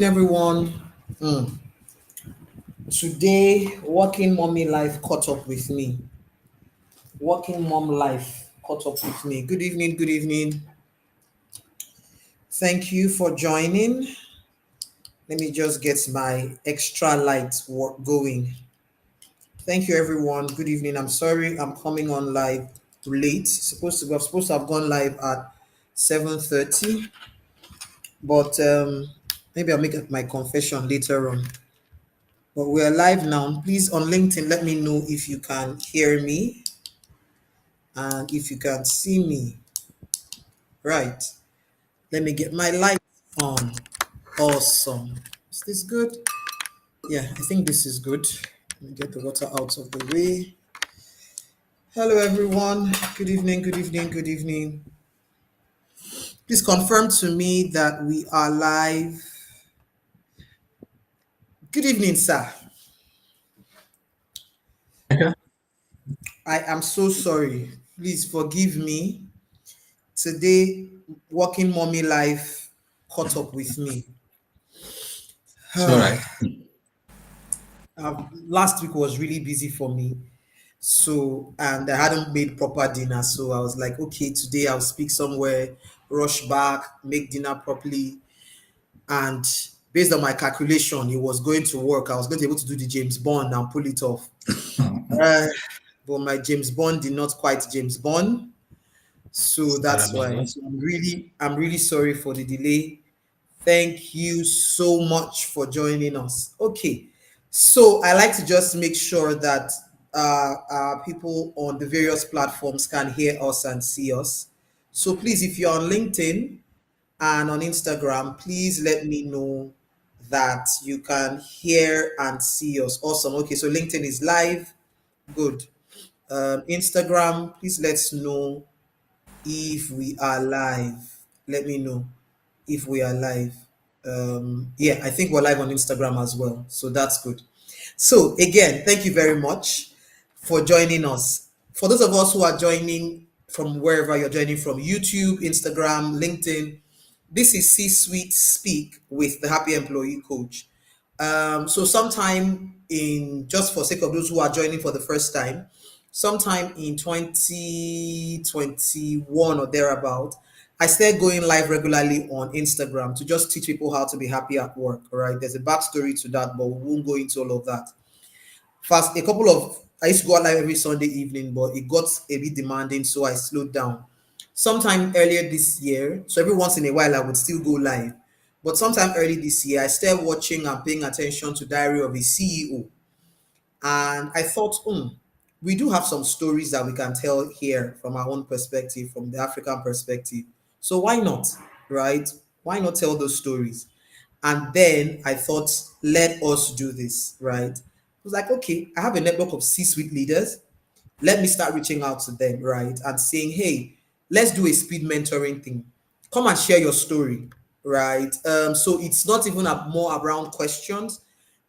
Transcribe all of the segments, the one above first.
Everyone. Today, working mommy life caught up with me. Working mom life caught up with me. Good evening. Good evening. Thank you for joining. Let me just get my extra light work going. Thank you, everyone. Good evening. I'm sorry I'm coming on live late. Supposed to have gone live at 7:30, but maybe I'll make my confession later on. But we're live now. Please on LinkedIn, let me know if you can hear me and if you can see me. Right. Let me get my light on. Awesome. Is this good? Yeah, I think this is good. Let me get the water out of the way. Hello, everyone. Good evening. Good evening. Good evening. Please confirm to me that we are live. Good evening, sir. Okay. I am so sorry. Please forgive me. Today, working mommy life caught up with me. It's all right. Last week was really busy for me. So, and I hadn't made proper dinner. So I was like, okay, today I'll speak somewhere, rush back, make dinner properly. And based on my calculation, it was going to work. I was going to be able to do the James Bond and pull it off. Uh, but my James Bond did not quite James Bond. So Sorry that's about why. that. So I'm really sorry for the delay. Thank you so much for joining us. Okay, so I like to just make sure that people on the various platforms can hear us and see us. So please, if you're on LinkedIn and on Instagram, please let me know that you can hear and see us. Awesome. Okay, so LinkedIn is live. Good. Instagram, please let us know if we are live. Let me know if we are live. Yeah, I think we're live on Instagram as well. So that's good. So again, thank you very much for joining us. For those of us who are joining from wherever you're joining from, YouTube, Instagram, LinkedIn, this is C-Suite Speak with the Happy Employee Coach. So sometime in, just for sake of those who are joining for the first time, sometime in 2021 or thereabout, I started going live regularly on Instagram to just teach people how to be happy at work. All right, there's a backstory to that, but we won't go into all of that. First, I used to go out live every Sunday evening, but it got a bit demanding, so I slowed down. Sometime earlier this year, so every once in a while I would still go live, but sometime early this year, I started watching and paying attention to Diary of a CEO, and I thought, we do have some stories that we can tell here from our own perspective, from the African perspective. So why not, right? Why not tell those stories? And then I thought, let us do this, right? I was like, okay, I have a network of C-suite leaders. Let me start reaching out to them, right? And saying, hey, let's do a speed mentoring thing. Come and share your story, right? So it's not even more around questions.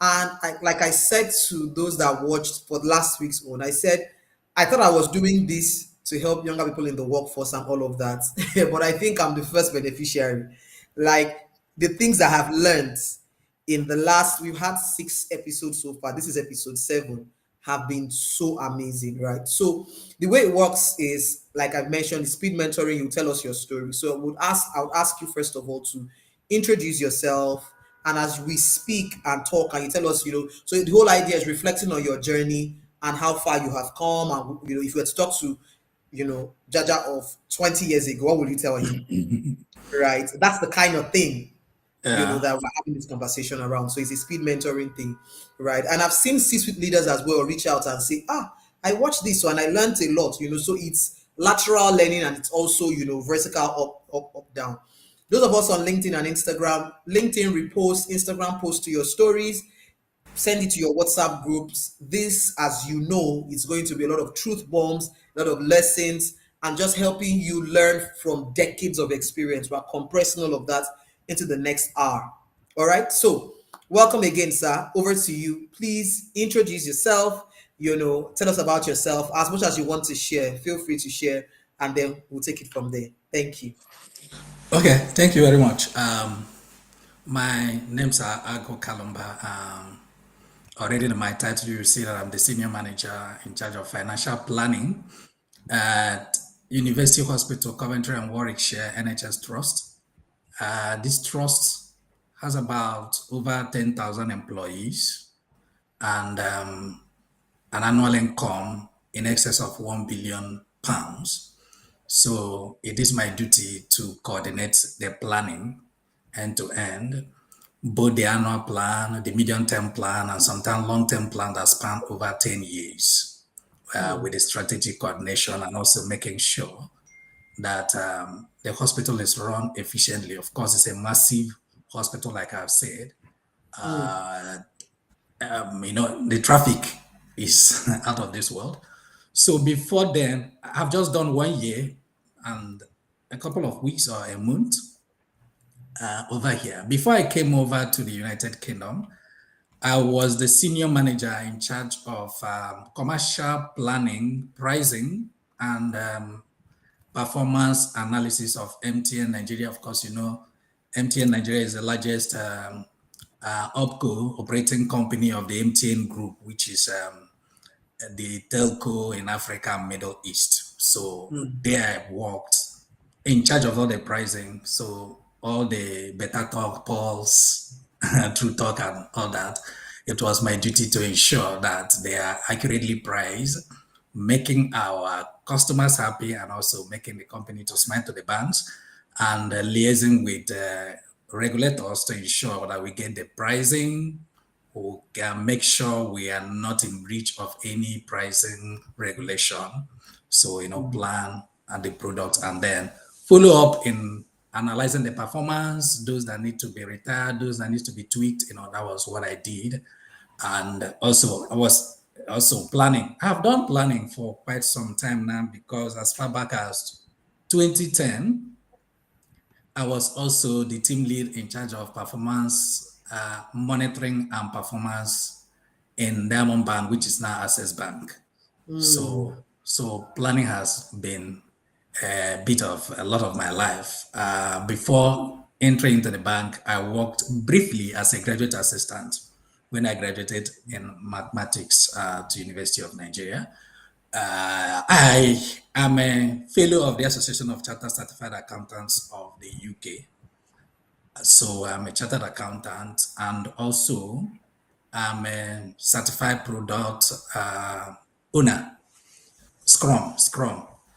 And like I said to those that watched for last week's one, I said, I thought I was doing this to help younger people in the workforce and all of that. But I think I'm the first beneficiary. Like the things I have learned in the last, we've had 6 episodes so far. This is episode 7, have been so amazing, right? So the way it works is, like I've mentioned, the speed mentoring, you tell us your story. So I would ask you first of all to introduce yourself. And as we speak and talk, and you tell us, so the whole idea is reflecting on your journey and how far you have come. And if you were to talk to, Jaja of 20 years ago, what would you tell him? Right? That's the kind of thing Yeah. that we're having this conversation around. So it's a speed mentoring thing, right? And I've seen C-suite leaders as well reach out and say, I watched this one, I learned a lot, so it's lateral learning and it's also, vertical up, down. Those of us on LinkedIn and Instagram, LinkedIn repost, Instagram post to your stories, send it to your WhatsApp groups. This, as you know, is going to be a lot of truth bombs, a lot of lessons, and just helping you learn from decades of experience. We're compressing all of that into the next hour. All right. So, welcome again, sir. Over to you. Please introduce yourself. Tell us about yourself as much as you want to share. Feel free to share, and then we'll take it from there. Thank you. Okay. Thank you very much. My name's Ago Kalumba. Already in my title, you see that I'm the senior manager in charge of financial planning at University Hospital Coventry and Warwickshire NHS Trust. This trust has about over 10,000 employees and an annual income in excess of £1 billion. So it is my duty to coordinate the planning end to end, both the annual plan, the medium-term plan, and sometimes long-term plan that span over 10 years with the strategic coordination and also making sure that the hospital is run efficiently. Of course, it's a massive hospital, like I've said. The traffic is out of this world. So before then, I've just done 1 year and a couple of weeks or a month over here. Before I came over to the United Kingdom, I was the senior manager in charge of commercial planning, pricing, and performance analysis of MTN Nigeria. Of course, you know, MTN Nigeria is the largest OPCO operating company of the MTN Group, which is the telco in Africa and Middle East. So there I worked in charge of all the pricing. So all the Better Talk, Pulse, True Talk, and all that. It was my duty to ensure that they are accurately priced, making our customers happy and also making the company to smile to the banks and liaising with regulators to ensure that we get the pricing, we can make sure we are not in breach of any pricing regulation. So, plan and the product and then follow up in analyzing the performance, those that need to be retired, those that need to be tweaked. That was what I did. And also I was also planning. I've done planning for quite some time now because as far back as 2010, I was also the team lead in charge of performance monitoring and performance in Diamond Bank, which is now Access Bank. So planning has been a bit of a lot of my life. Before entering into the bank, I worked briefly as a graduate assistant when I graduated in mathematics to University of Nigeria. I am a fellow of the Association of Chartered Certified Accountants of the UK. So I'm a chartered accountant and also I'm a certified product owner, Scrum.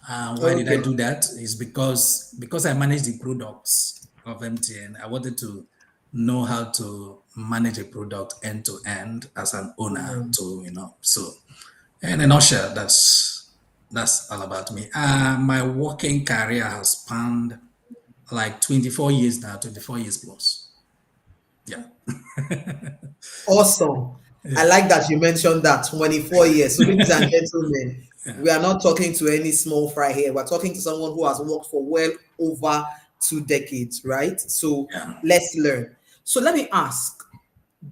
Why did I do that? Is because I manage the products of MTN. I wanted to know how to manage a product end to end as an owner so in a nutshell, that's all about me. My working career has spanned like 24 years now, 24 years plus. Yeah. Awesome. I like that you mentioned that 24 years. So, ladies and gentlemen, we are not talking to any small fry here. We're talking to someone who has worked for well over 2 decades, right? So, let's learn. So, let me ask,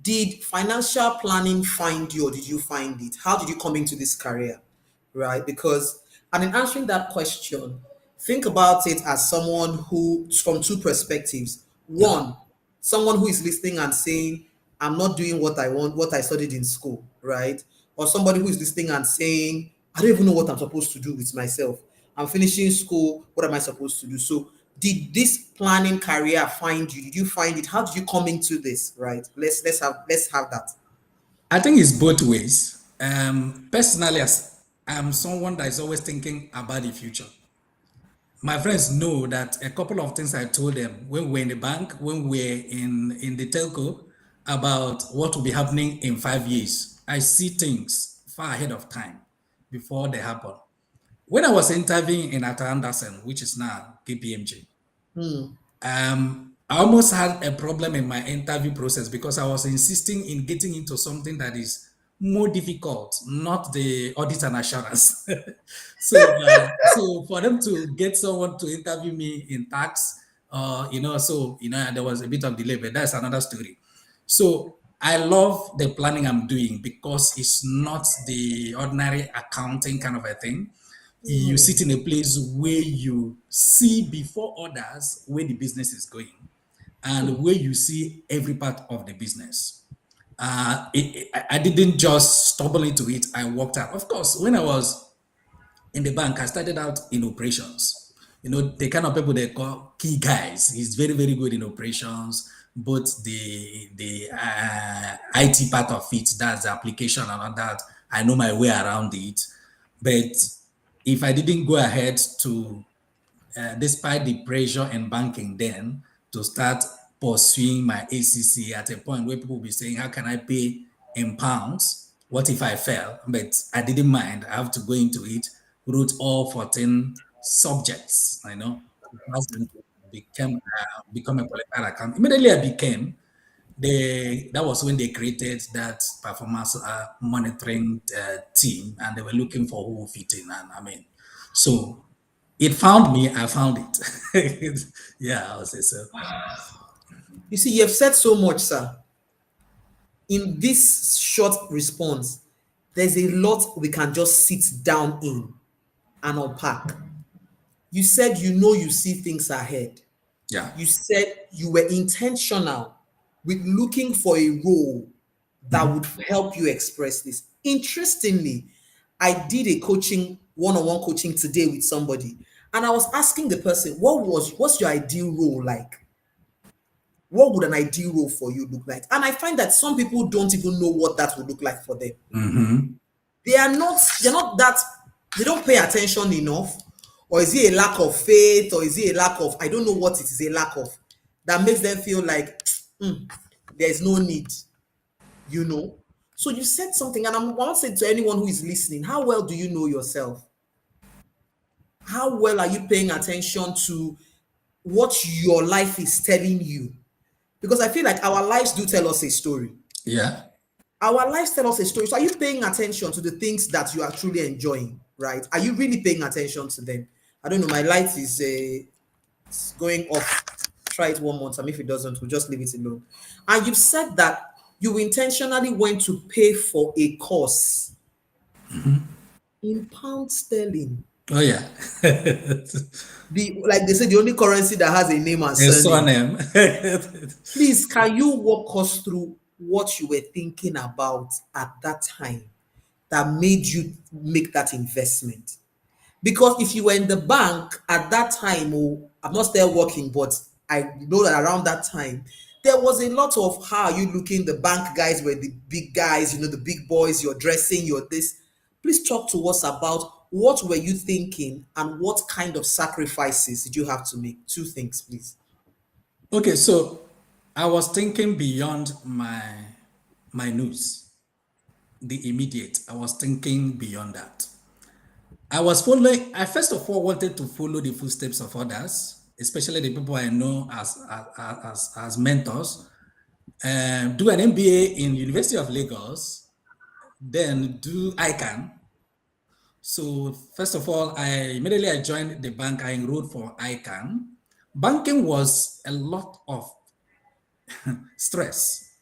did financial planning find you or did you find it? How did you come into this career, right? Because, and in answering that question, think about it as someone who, from two perspectives. One, someone who is listening and saying, I'm not doing what I want, what I studied in school, right? Or somebody who is listening and saying, I don't even know what I'm supposed to do with myself. I'm finishing school. What am I supposed to do? So, did this planning career find you? Did you find it? How did you come into this? Right? Let's have that. I think it's both ways. Personally, as I'm someone that is always thinking about the future. My friends know that a couple of things I told them when we were in the bank, when we were in the telco, about what will be happening in 5 years. I see things far ahead of time before they happen. When I was interviewing in Arthur Andersen, which is now KPMG, I almost had a problem in my interview process because I was insisting in getting into something that is more difficult, not the audit and assurance. So for them to get someone to interview me in tax, there was a bit of delay, but that's another story. So I love the planning I'm doing because it's not the ordinary accounting kind of a thing. You sit in a place where you see before others where the business is going. and where you see every part of the business. I didn't just stumble into it. I worked out. Of course, when I was in the bank, I started out in operations. The kind of people they call key guys. He's very, very good in operations, both the IT part of it, that's the application and all that. I know my way around it. But if I didn't go ahead to, despite the pressure in banking then, to start pursuing my ACC at a point where people will be saying, how can I pay in pounds? What if I fail? But I didn't mind. I have to go into it, wrote all 14 subjects, become a qualified account. Immediately I became, that was when they created that performance monitoring team, and they were looking for who will fit in. And so it found me, I found it. Yeah, I would say so. You see, you have said so much, sir. In this short response, there's a lot we can just sit down in and unpack. You said you see things ahead. Yeah. You said you were intentional with looking for a role that would help you express this. Interestingly, I did a coaching, one-on-one coaching today with somebody, and I was asking the person, what's your ideal role like? What would an ideal role for you look like? And I find that some people don't even know what that would look like for them. Mm-hmm. They're not that, they don't pay attention enough. Or is it a lack of faith? Or is it a lack of, I don't know what it is, a lack of, that makes them feel like there's no need. So you said something, and I want to say to anyone who is listening, how well do you know yourself? How well are you paying attention to what your life is telling you? Because I feel like our lives do tell us a story. Yeah. Our lives tell us a story. So are you paying attention to the things that you are truly enjoying, right? Are you really paying attention to them? I don't know. My light is it's going off. Try it one more time. If it doesn't, we'll just leave it alone. And you've said that you intentionally went to pay for a course in pound sterling. Oh, yeah. Like they say, the only currency that has a name and A surname. surname. Please, can you walk us through what you were thinking about at that time that made you make that investment? Because if you were in the bank at that time, I'm not still working, but I know that around that time, there was a lot of how are you looking? The bank guys were the big guys, the big boys, you're dressing, you're this. Please talk to us about what were you thinking and what kind of sacrifices did you have to make? Two things, please. Okay, so I was thinking beyond my news, the immediate. I was thinking beyond that. I first of all wanted to follow the footsteps of others, especially the people I know as mentors. Do an MBA in University of Lagos, then do ICANN. So first of all, immediately I joined the bank. I enrolled for ICANN. Banking was a lot of stress.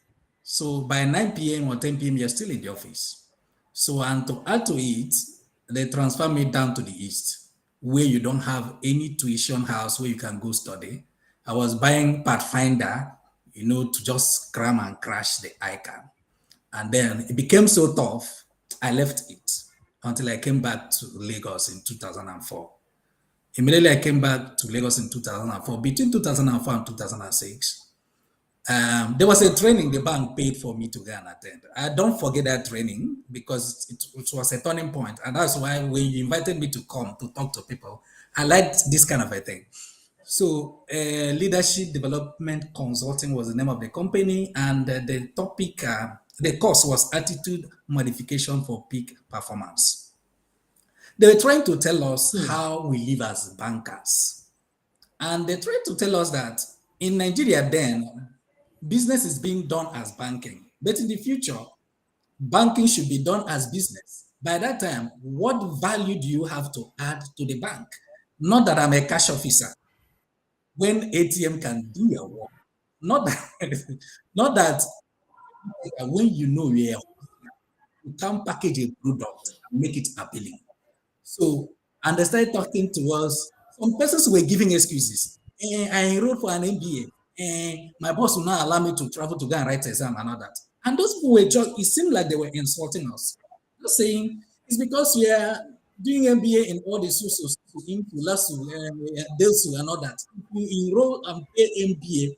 So by 9 p.m. or 10 p.m., you're still in the office. So, and to add to it, they transfer me down to the east, where you don't have any tuition house where you can go study. I was buying Pathfinder, to just cram and crash the ICANN. And then it became so tough, I left it until I came back to Lagos in 2004. Immediately I came back to Lagos in 2004. Between 2004 and 2006, there was a training the bank paid for me to go and attend. I don't forget that training because it was a turning point. And that's why when you invited me to come to talk to people, I liked this kind of a thing. So Leadership Development Consulting was the name of the company. And the topic, the course was Attitude Modification for Peak Performance. They were trying to tell us how we live as bankers. And they tried to tell us that in Nigeria then, business is being done as banking. But in the future, banking should be done as business. By that time, what value do you have to add to the bank? Not that I'm a cash officer. When ATM can do your work. Not that when you can package a product and make it appealing. So, and they started talking to us. Some persons were giving excuses. I enrolled for an MBA. my boss will not allow me to travel to go and write exam and all that. And those people were just, it seemed like they were insulting us. Just saying, it's because we are doing MBA in all the sources, into LASU, DELSU, and all that. If you enroll and pay MBA,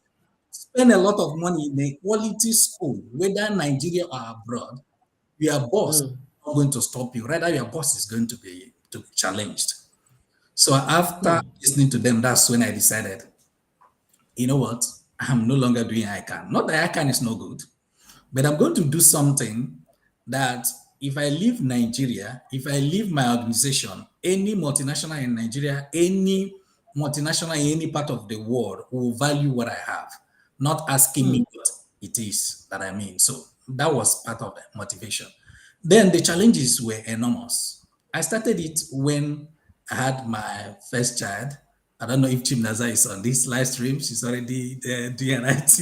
spend a lot of money in a quality school, whether Nigeria or abroad, your boss is not going to stop you. Rather, your boss is going to be challenged. So after listening to them, that's when I decided, you know what? I'm no longer doing ICANN. Not that ICANN is no good, but I'm going to do something that if I leave Nigeria, if I leave my organization, any multinational in Nigeria, any multinational in any part of the world will value what I have, not asking me what it is that I mean. So that was part of the motivation. Then the challenges were enormous. I started it when I had my first child. I don't know if Chimnaza is on this live stream. She's already doing IT.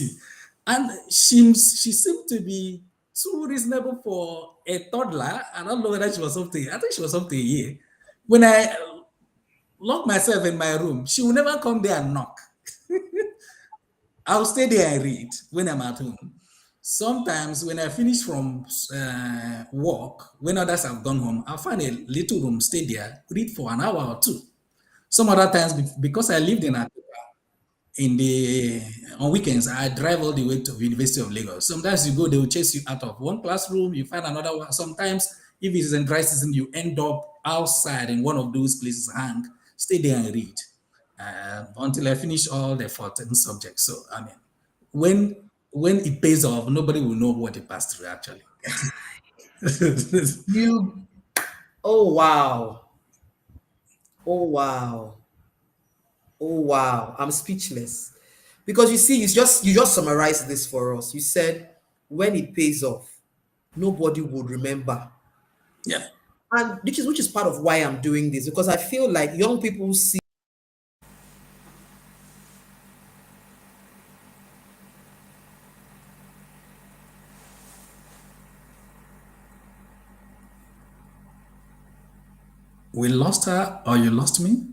And she seemed to be too reasonable for a toddler. I don't know whether she was something. I think she was something a year. When I lock myself in my room, she will never come there and knock. I'll stay there and read when I'm at home. Sometimes when I finish from work, when others have gone home, I'll find a little room, stay there, read for an hour or two. Some other times, because I lived in on weekends, I drive all the way to the University of Lagos. Sometimes you go, they will chase you out of one classroom, you find another one. Sometimes, if it's in dry season, you end up outside in one of those places, hang, stay there and read until I finish all the 14 subjects. So, I mean, when it pays off, nobody will know what it passed through actually. Oh wow. Oh wow. Oh wow. I'm speechless. Because you see, you just summarized this for us. You said when it pays off, nobody would remember. Yeah. And which is part of why I'm doing this, because I feel like young people see. We lost her, or you lost me?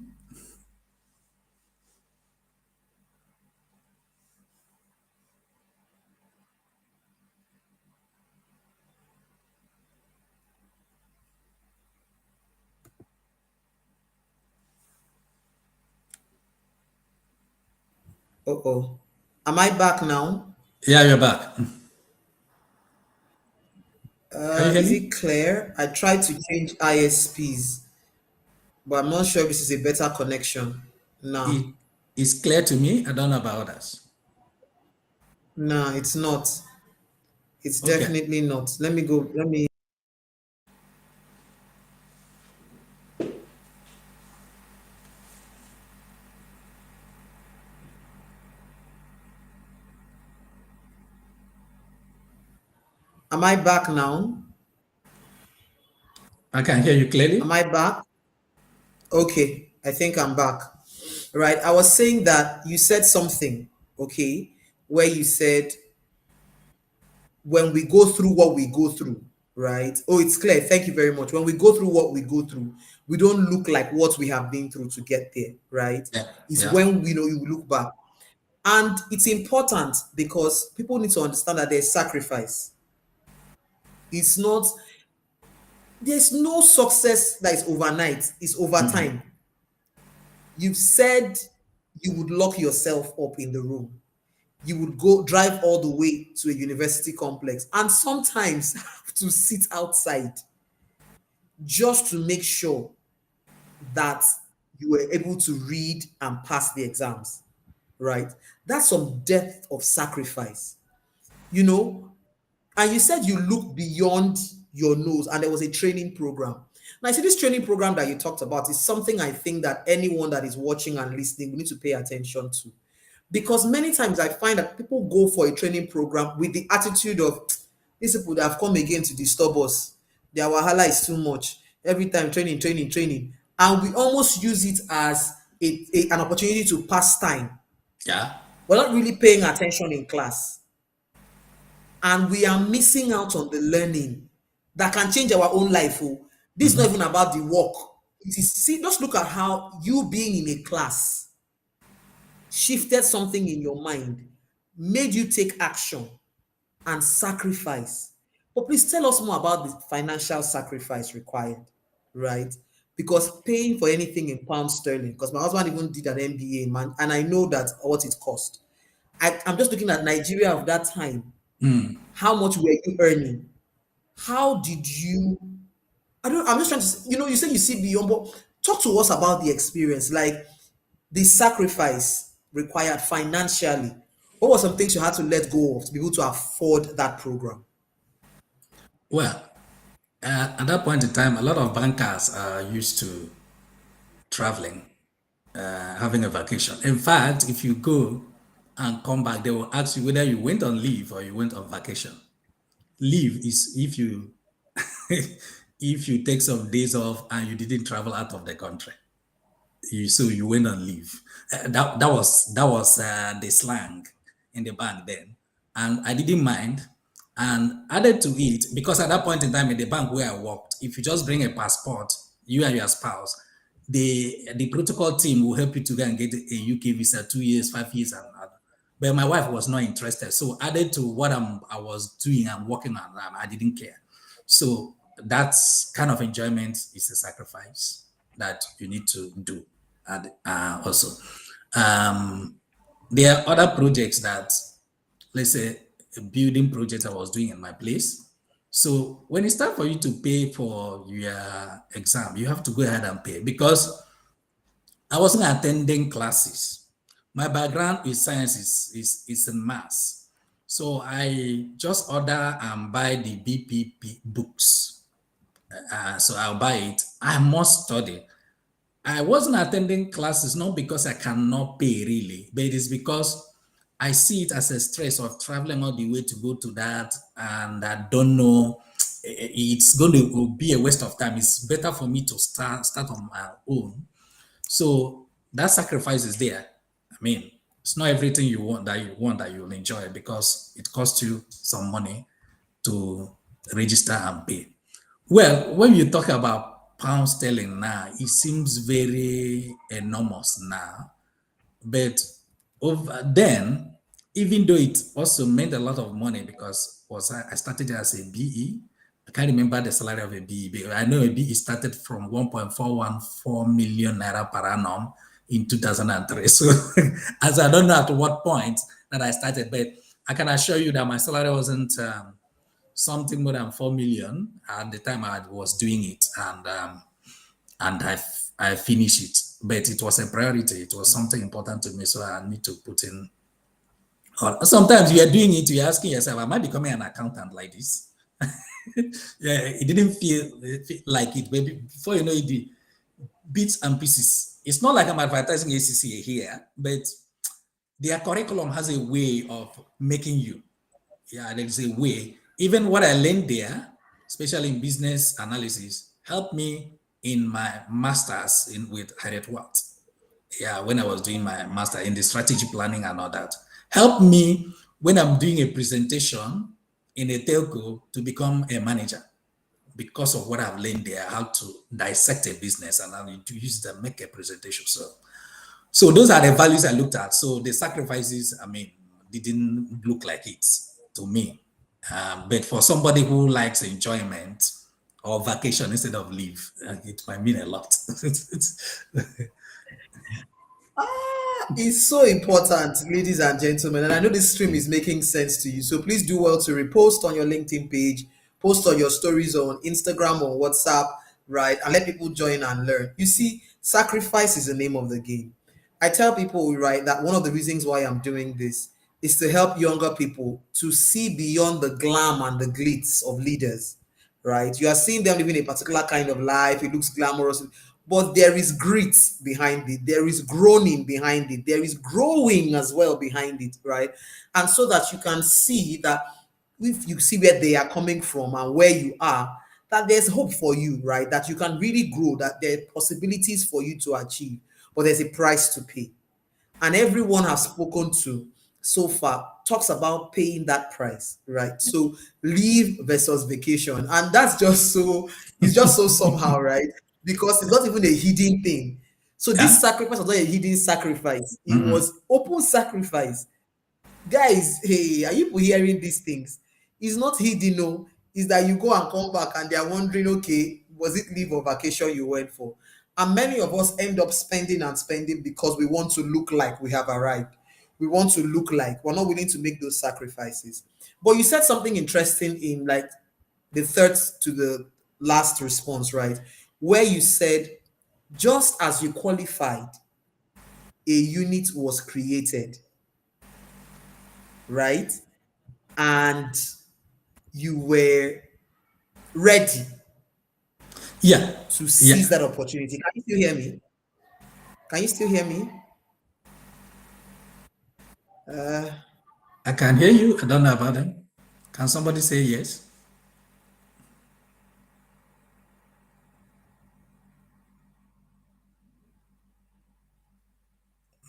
Uh-oh. Am I back now? Yeah, you're back. Can you hear Is me? it clear? I tried to change ISPs, but I'm not sure if this is a better connection. No, It is clear to me. I don't know about others. no, it's not. It's Okay. definitely not. Let me go. Let me. Am I back now? I can hear you Am clearly. I back? Okay, I think I'm back. Right. I was saying that you said something, okay, where you said when we go through what we go through, right? Oh, it's clear. Thank you very much. When we go through what we go through, we don't look like what we have been through to get there, right? Yeah. It's Yeah. when we know you look back. And it's important because people need to understand that there's sacrifice. It's not, there's no success that is overnight, it's over time. You've said you would lock yourself up in the room. You would go drive all the way to a university complex and sometimes have to sit outside just to make sure that you were able to read and pass the exams, right? That's some depth of sacrifice, you know. And you said you look beyond your nose and there was a training program. Now, I see this training program that you talked about is something I think that anyone that is watching and listening we need to pay attention to. Because many times I find that people go for a training program with the attitude of these people that have come again to disturb us. Their wahala is too much. Every time training, training, training. And we almost use it as an opportunity to pass time. Yeah. We're not really paying attention in class. And we are missing out on the learning that can change our own life. Oh. This is not even about the work. It is, see, just look at how you being in a class shifted something in your mind made you take action and sacrifice. But please tell us more about the financial sacrifice required, right? Because paying for anything in pound sterling, because my husband even did an MBA, man, and I know that what it cost. I'm just looking at Nigeria of that time. How much were you earning? How did you? I'm just trying to. You say you see beyond, but talk to us about the experience, like the sacrifice required financially. What were some things you had to let go of to be able to afford that program? Well, at that point in time, a lot of bankers are used to traveling, having a vacation. In fact, if you go and come back, they will ask you whether you went on leave or you went on vacation. Leave is if you if you take some days off and you didn't travel out of the country. So you went on leave. That was the slang in the bank then, and I didn't mind. And added to it, because at that point in time in the bank where I worked, if you just bring a passport, you and your spouse, the protocol team will help you to go and get a UK visa, 2 years, 5 years, and but my wife was not interested. So added to what I was doing and working on, I didn't care. So that's kind of enjoyment is a sacrifice that you need to do. And also, there are other projects that, let's say, a building project I was doing in my place. So when it's time for you to pay for your exam, you have to go ahead and pay because I wasn't attending classes. My background is sciences, is in maths. So I just order and buy the BPP books. So I'll buy it. I must study. I wasn't attending classes not because I cannot pay really, but it is because I see it as a stress of traveling all the way to go to that, and I don't know. It's going to be a waste of time. It's better for me to start on my own. So that sacrifice is there. I mean, it's not everything that you'll enjoy because it costs you some money to register and pay. Well, when you talk about pound sterling now, it seems very enormous now. But over then, even though it also made a lot of money because I started as a BE. I can't remember the salary of a BE, but I know a BE started from 1.414 million naira per annum in 2003. So as I don't know at what point that I started, but I can assure you that my salary wasn't something more than 4 million at the time I was doing it, and I finished it. But it was a priority. It was something important to me, so I need to put in. Sometimes you are doing it, you're asking yourself, am I becoming an accountant like this? Yeah, it didn't feel like it, but before you know it, the bits and pieces. It's not like I'm advertising ACCA here, but their curriculum has a way of making you. Yeah, there's a way. Even what I learned there, especially in business analysis, helped me in my master's with Harriet Watt. Yeah, when I was doing my master in the strategy planning and all that, helped me when I'm doing a presentation in a telco to become a manager because of what I've learned there, how to dissect a business and how to use it and make a presentation. So those are the values I looked at. So the sacrifices, I mean, didn't look like it to me. But for somebody who likes enjoyment or vacation instead of leave, it might mean a lot. It's so important, ladies and gentlemen, and I know this stream is making sense to you. So please do well to repost on your LinkedIn page, post on your stories on Instagram or WhatsApp, right? And let people join and learn. You see, sacrifice is the name of the game. I tell people, right, that one of the reasons why I'm doing this is to help younger people to see beyond the glam and the glitz of leaders, right? You are seeing them living a particular kind of life, it looks glamorous, but there is grit behind it, there is groaning behind it, there is growing as well behind it, right? And so that you can see that if you see where they are coming from and where you are, that there's hope for you, right? That you can really grow, that there are possibilities for you to achieve, but there's a price to pay. And everyone I've spoken to so far talks about paying that price, right? So leave versus vacation. And that's just so, it's just so somehow, right? Because it's not even a hidden thing. So Yeah. this sacrifice was not a hidden sacrifice, it Mhm. was open sacrifice. Guys, hey, are you hearing these things? It's not hidden, no. It's that you go and come back and they are wondering, okay, was it leave or vacation you went for? And many of us end up spending and spending because we want to look like we have arrived. We want to look like we're not willing to make those sacrifices. But you said something interesting in like the third to the last response, right? Where you said, just as you qualified, a unit was created, right? And you were ready Yeah, to yeah. seize that opportunity. Can you still hear me? Can you still hear me? Uh, I can hear you. I don't know about them. Can somebody say yes?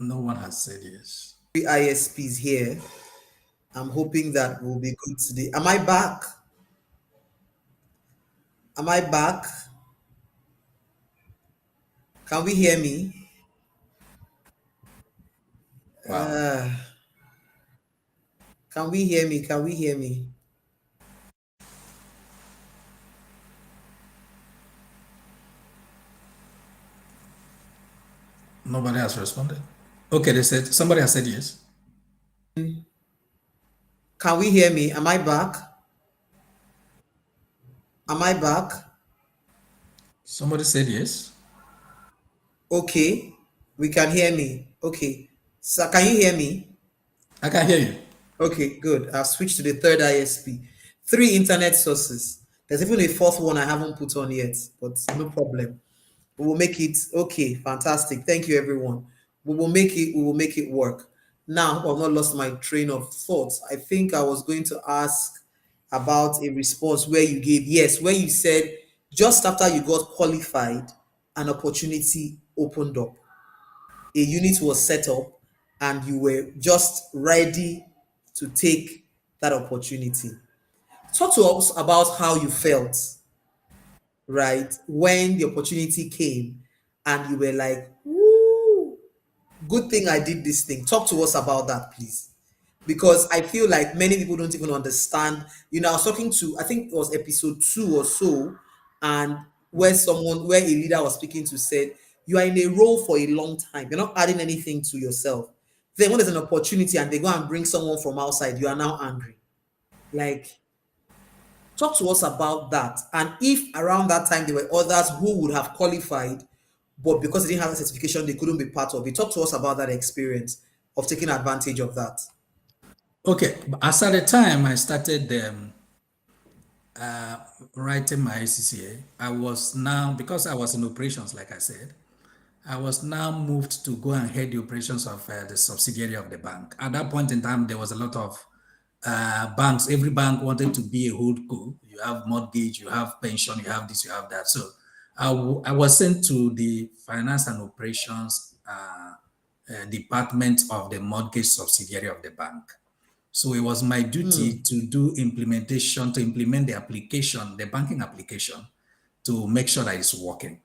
No one has said yes. three ISPs here. I'm hoping that will be good today. Am I back? Am I back? Can we hear me? Wow. Uh, can we hear me? Can we hear me? Nobody has responded. Okay, they said somebody has said yes. Can we hear me? Am I back? Am I back? Somebody said yes. Okay, we can hear me. Okay, so can you hear me? I can hear you. Okay, good. I've switched to the third ISP. Three internet sources. There's even a fourth one I haven't put on yet, but no problem. We will make it okay. Fantastic. Thank you, everyone. We will make it. We will make it work. Now, I've not lost my train of thoughts. I think I was going to ask about a response where you gave yes, where you said just after you got qualified, an opportunity opened up, a unit was set up, and you were just ready to take that opportunity. Talk to us about how you felt, right, when the opportunity came and you were like, "Woo, good thing I did this thing." Talk to us about that, please. Because I feel like many people don't even understand. I was talking to, I think it was episode 2 or so, and where a leader was speaking to said, you are in a role for a long time. You're not adding anything to yourself. Then when there's an opportunity and they go and bring someone from outside, you are now angry. Like, talk to us about that. And if around that time there were others who would have qualified, but because they didn't have a certification, they couldn't be part of it. Talk to us about that experience of taking advantage of that. Okay, as at the time I started writing my ACCA, I was now, because I was in operations, like I said, I was now moved to go and head the operations of the subsidiary of the bank. At that point in time, there was a lot of banks. Every bank wanted to be a holdco. You have mortgage, you have pension, you have this, you have that. So I was sent to the finance and operations department of the mortgage subsidiary of the bank. So it was my duty to do implementation, to implement the application, the banking application, to make sure that it's working.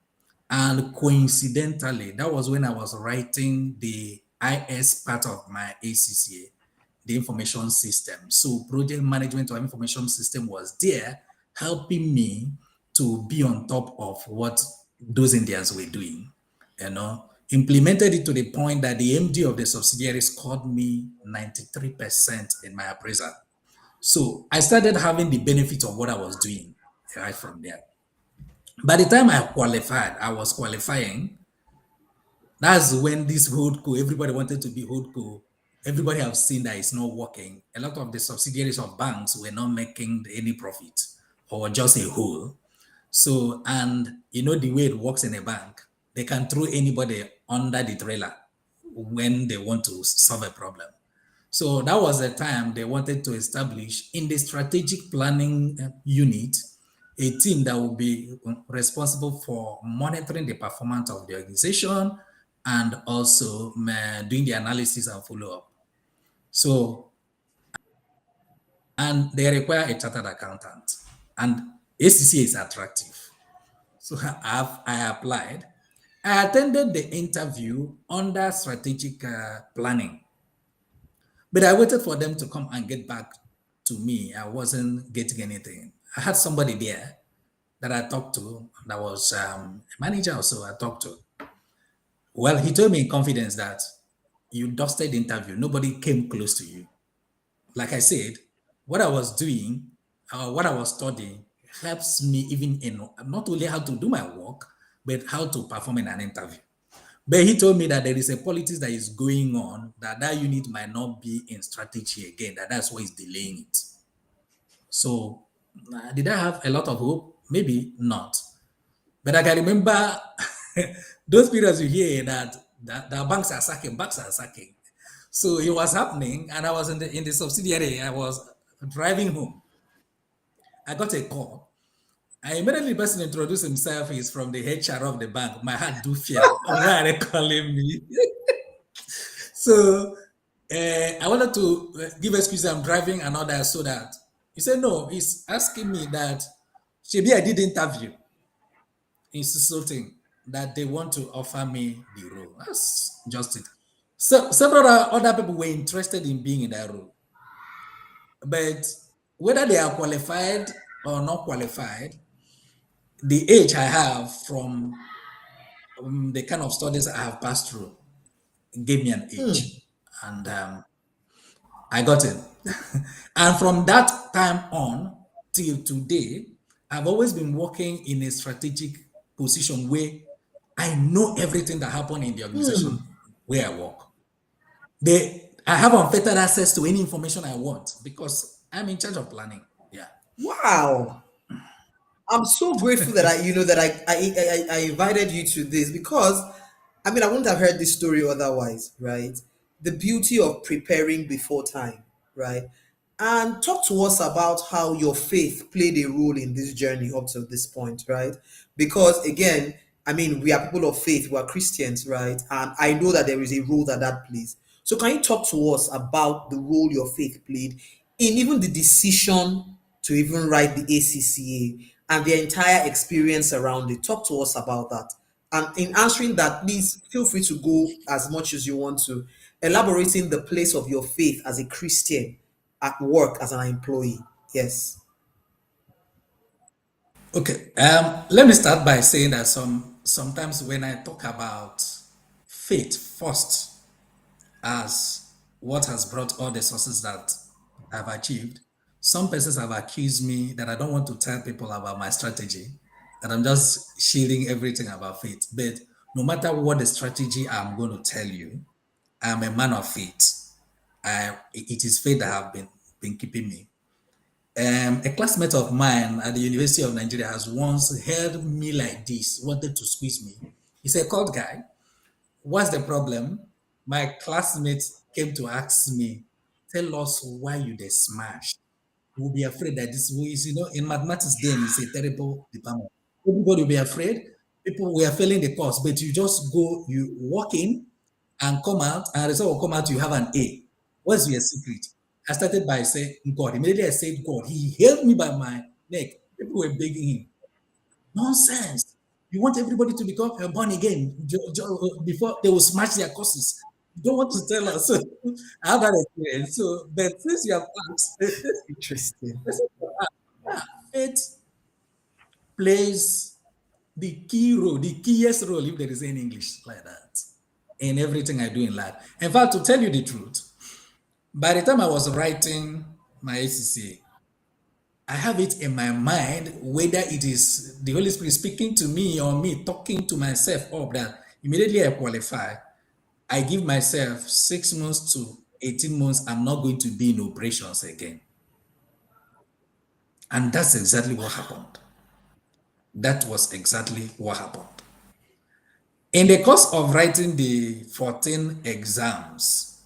And coincidentally, that was when I was writing the IS part of my ACCA, the information system. So project management or information system was there helping me to be on top of what those Indians were doing, implemented it to the point that the MD of the subsidiary scored me 93% in my appraisal. So I started having the benefit of what I was doing right from there. By the time I qualified, I was qualifying. That's when this holdco, everybody wanted to be holdco. Everybody have seen that it's not working. A lot of the subsidiaries of banks were not making any profit or just a whole. So, and the way it works in a bank, they can throw anybody under the trailer when they want to solve a problem. So that was the time they wanted to establish in the strategic planning unit a team that will be responsible for monitoring the performance of the organization and also doing the analysis and follow up. So, and they require a chartered accountant, and ACCA is attractive. So I applied. I attended the interview under strategic planning. But I waited for them to come and get back to me. I wasn't getting anything. I had somebody there that I talked to, that was a manager also I talked to. Well, he told me in confidence that you dusted the interview. Nobody came close to you. Like I said, what I was doing, what I was studying, helps me even in not only how to do my work, but how to perform in an interview. But he told me that there is a politics that is going on, that that unit might not be in strategy again, that's what is delaying it. So, did I have a lot of hope? Maybe not. But I can remember those periods you hear that banks are sacking. So it was happening, and I was in the subsidiary. I was driving home. I got a call. I immediately the person introduced himself. He's from the HR of the bank. My heart do fear. Why are they calling me? So I wanted to give excuse I'm driving and all that, so that he said no. He's asking me that maybe I did interview insulting that they want to offer me the role. That's just it. So several other people were interested in being in that role, but whether they are qualified or not qualified, the age I have from the kind of studies I have passed through gave me an Hmm. age, and I got it. And from that time on till today, I've always been working in a strategic position where I know everything that happened in the organization Hmm. where I work. I have unfettered access to any information I want because I'm in charge of planning. Yeah. Wow. I'm so grateful that I invited you to this, because I mean I wouldn't have heard this story otherwise, right? The beauty of preparing before time, right? And talk to us about how your faith played a role in this journey up to this point, right? Because again, I mean, we are people of faith, we are Christians, right? And I know that there is a role that plays. So can you talk to us about the role your faith played in even the decision to even write the ACCA and the entire experience around it? Talk to us about that. And in answering that, please feel free to go as much as you want to, elaborating the place of your faith as a Christian at work as an employee. Yes. Okay. Let me start by saying that sometimes when I talk about faith first as what has brought all the sources that I've achieved, some persons have accused me that I don't want to tell people about my strategy, that I'm just sharing everything about faith. But no matter what the strategy I'm going to tell you, I'm a man of faith. It is faith that have been keeping me. A classmate of mine at the University of Nigeria has once held me like this, wanted to squeeze me. He's a cold guy. What's the problem? My classmates came to ask me, tell us why you they smash. We'll be afraid that this is, in mathematics then it's a terrible department. Everybody will be afraid. People were failing the course, but you just go, you walk in and come out, and result will come out, you have an A. What's your secret? I started by saying God. Immediately I said God. He held me by my neck. People were begging him. Nonsense. You want everybody to become born again before they will smash their courses. You don't want to tell us. So I have that experience. So, but since you have asked, Interesting. faith plays the key role, the keyest role, if there is any English like that, in everything I do in life. In fact, to tell you the truth, by the time I was writing my ACCA, I have it in my mind whether it is the Holy Spirit speaking to me or me talking to myself up that immediately I qualify, I give myself 6 months to 18 months, I'm not going to be in operations again. And that's exactly what happened. That was exactly what happened. In the course of writing the 14 exams,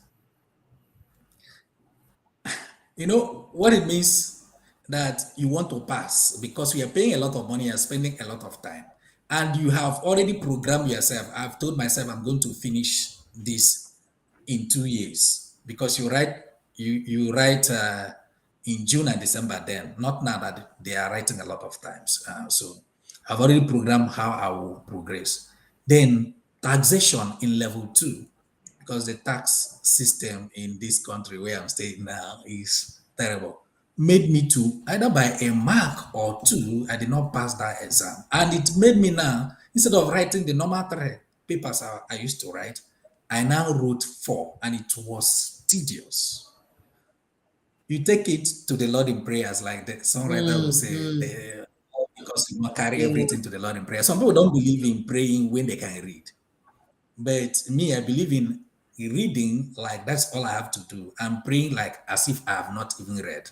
you know what it means that you want to pass because you are paying a lot of money and spending a lot of time, and you have already programmed yourself. I've told myself I'm going to finish this in 2 years because you write in June and December. Then not now that they are writing a lot of times. So I've already programmed how I will progress. Then taxation in level 2, because the tax system in this country where I'm staying now is terrible. Made me to either by a mark or two, I did not pass that exam. And it made me now, instead of writing the normal three papers I used to write, I now wrote four, and it was tedious. You take it to the Lord in prayers, like the songwriter will say, because you must carry everything to the Lord in prayer. Some people don't believe in praying when they can read. But me, I believe in reading like that's all I have to do. I'm praying like as if I have not even read.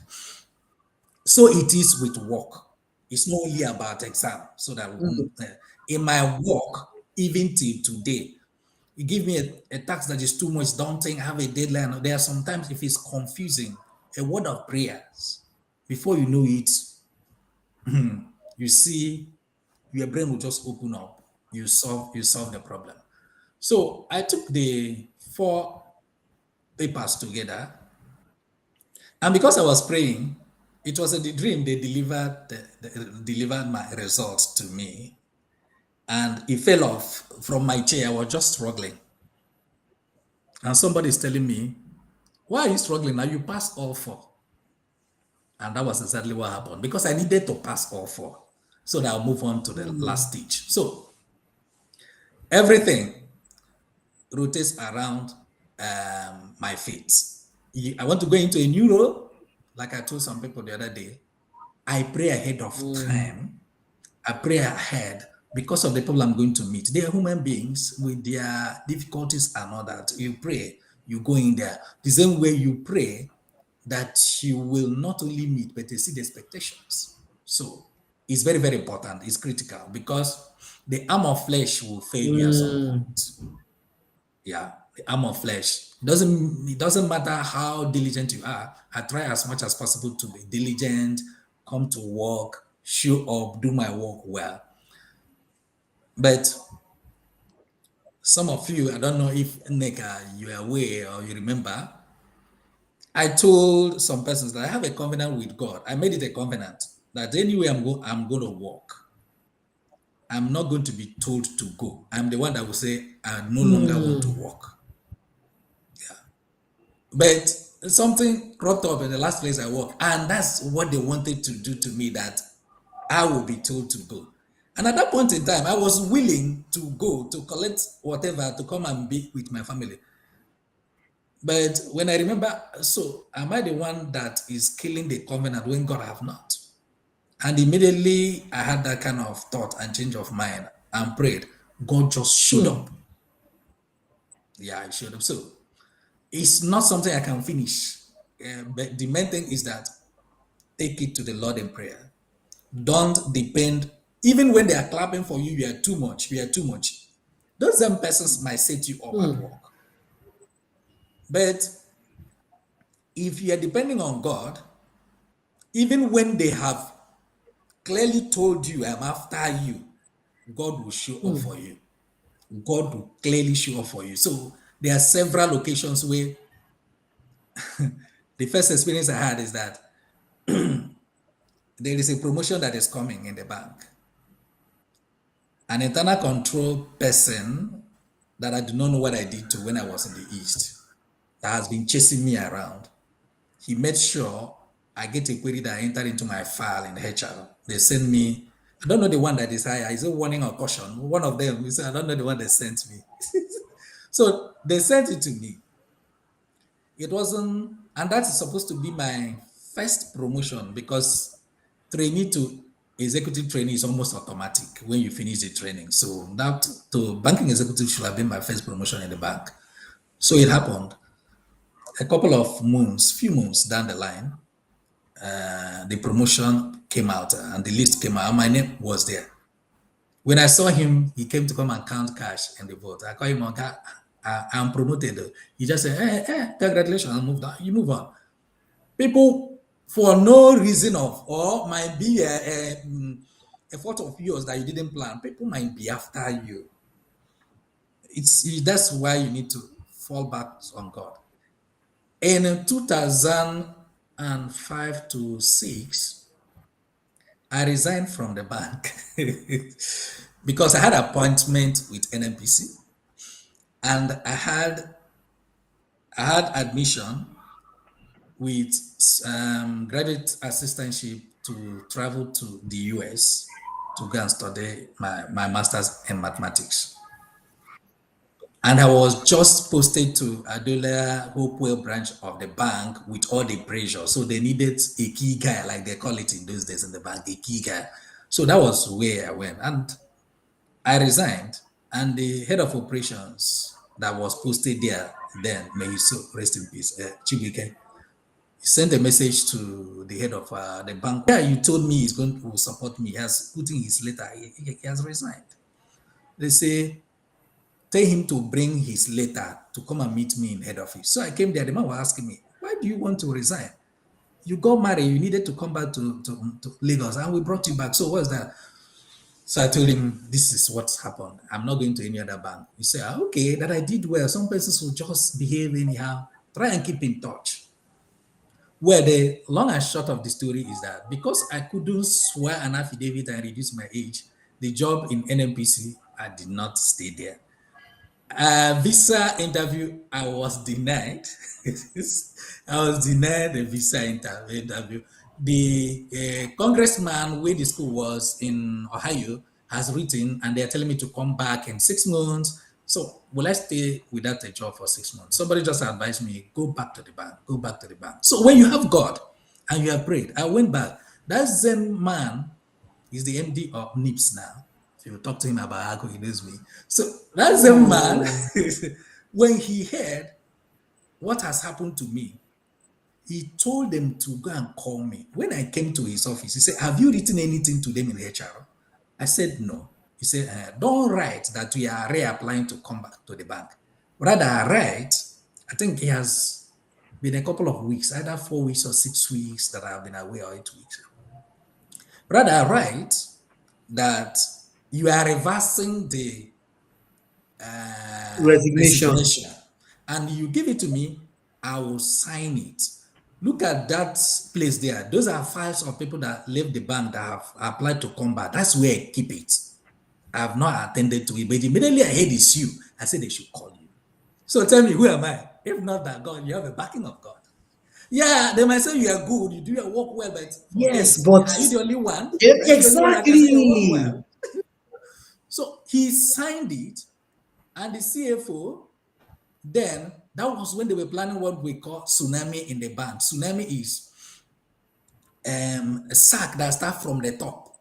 So it is with work. It's not only about exam. So that we won't, in my work, even till today, you give me a task that is too much daunting, have a deadline. There are sometimes if it's confusing, a word of prayers, before you know it, you see your brain will just open up. You solve the problem. So I took the four papers together, and because I was praying, it was in the dream they delivered my results to me, and it fell off from my chair. I was just struggling, and somebody is telling me, "Why are you struggling? Now you passed all four." And that was exactly what happened because I needed to pass all four so that I'll move on to the last stage. So everything rotates around my faith. I want to go into a new role, like I told some people the other day. I pray ahead of time. I pray ahead because of the people I'm going to meet. They are human beings with their difficulties and all that. You pray, you go in there. The same way you pray that you will not only meet, but exceed expectations. So it's very, very important. It's critical because the arm of flesh will fail you at some point. Yeah, the arm of flesh. It doesn't matter how diligent you are. I try as much as possible to be diligent, come to work, show up, do my work well. But some of you, I don't know if Neka, you are aware or you remember, I told some persons that I have a covenant with God. I made it a covenant that anywhere I'm going to walk. I'm not going to be told to go. I'm the one that will say I no longer want to walk. But something cropped up in the last place I work, and that's what they wanted to do to me, that I will be told to go. And at that point in time, I was willing to go to collect whatever to come and be with my family. But when I remember, so am I the one that is killing the covenant when God have not? And immediately I had that kind of thought and change of mind and prayed. God just showed up. Yeah, I showed up. So it's not something I can finish. But the main thing is that take it to the Lord in prayer. Don't depend, even when they are clapping for you, you are too much, you are too much. Those same persons might set you up at work. But if you are depending on God, even when they have clearly told you, I'm after you, God will show up for you. God will clearly show up for you. So there are several occasions where the first experience I had is that there is a promotion that is coming in the bank. An internal control person that I do not know what I did to when I was in the East, that has been chasing me around. He made sure I get a query that I entered into my file in HR. They send me, I don't know the one that is higher. Is it warning or caution? One of them, you say, I don't know the one they sent me. So they sent it to me. It wasn't, and that is supposed to be my first promotion because trainee to executive training is almost automatic when you finish the training. So that to banking executive should have been my first promotion in the bank. So it happened. A couple of months, few months down the line, the promotion came out and the list came out and my name was there. When I saw him, he came to come and count cash in the vote. I call him on, I'm promoted. He just said, hey, congratulations, I moved on. You move on. People, for no reason or might be a fault of yours that you didn't plan, people might be after you. That's why you need to fall back on God. In 2005 to 6, I resigned from the bank because I had an appointment with NNPC and I had I had admission with graduate assistantship to travel to the US to go and study my master's in mathematics. And I was just posted to Adola Hopewell branch of the bank with all the pressure. So they needed a key guy, like they call it in those days in the bank, a key guy. So that was where I went. And I resigned. And the head of operations that was posted there then, may he so rest in peace, Chibike, he sent a message to the head of the bank. Yeah, you told me he's going to support me. He has put in his letter. He has resigned. They say, tell him to bring his letter to come and meet me in head office. So I came there. The man was asking me, why do you want to resign? You got married. You needed to come back to Lagos, and we brought you back. So what's that? So I told him, this is what's happened. I'm not going to any other bank. He said, okay, that I did well. Some persons will just behave anyhow. Try and keep in touch. Well, the long and short of the story is that because I couldn't swear an affidavit and reduce my age, the job in NMPC, I did not stay there. Visa interview, I was denied. I was denied the visa interview. The congressman where the school was in Ohio has written, and they're telling me to come back in 6 months. So will I stay without a job for 6 months? Somebody just advised me, go back to the bank, go back to the bank. So when you have God and you have prayed, I went back. That same man is the MD of NIPS now. If you talk to him about Agro, he knows me. So that same man, when he heard what has happened to me, he told them to go and call me. When I came to his office, he said, have you written anything to them in HR? I said, no. He said, don't write that we are reapplying to come back to the bank. Rather, write, I think it has been a couple of weeks, either 4 weeks or 6 weeks that I've been away, or 8 weeks. Rather, write that you are reversing the Resignation. resignation, and you give it to me, I will sign it. Look at that place there. Those are files of people that left the bank that have applied to come back. That's where I keep it. I have not attended to it, but immediately I heard it's you. I said they should call you. So tell me, who am I? If not that God, you have a backing of God. Yeah, they might say you are good, you do your work well, but forget, Yes, but are you the only one? Are yeah, you the only one that can say your work exactly. well? So he signed it, and the CFO, then that was when they were planning what we call tsunami in the bank. Tsunami is a sack that starts from the top.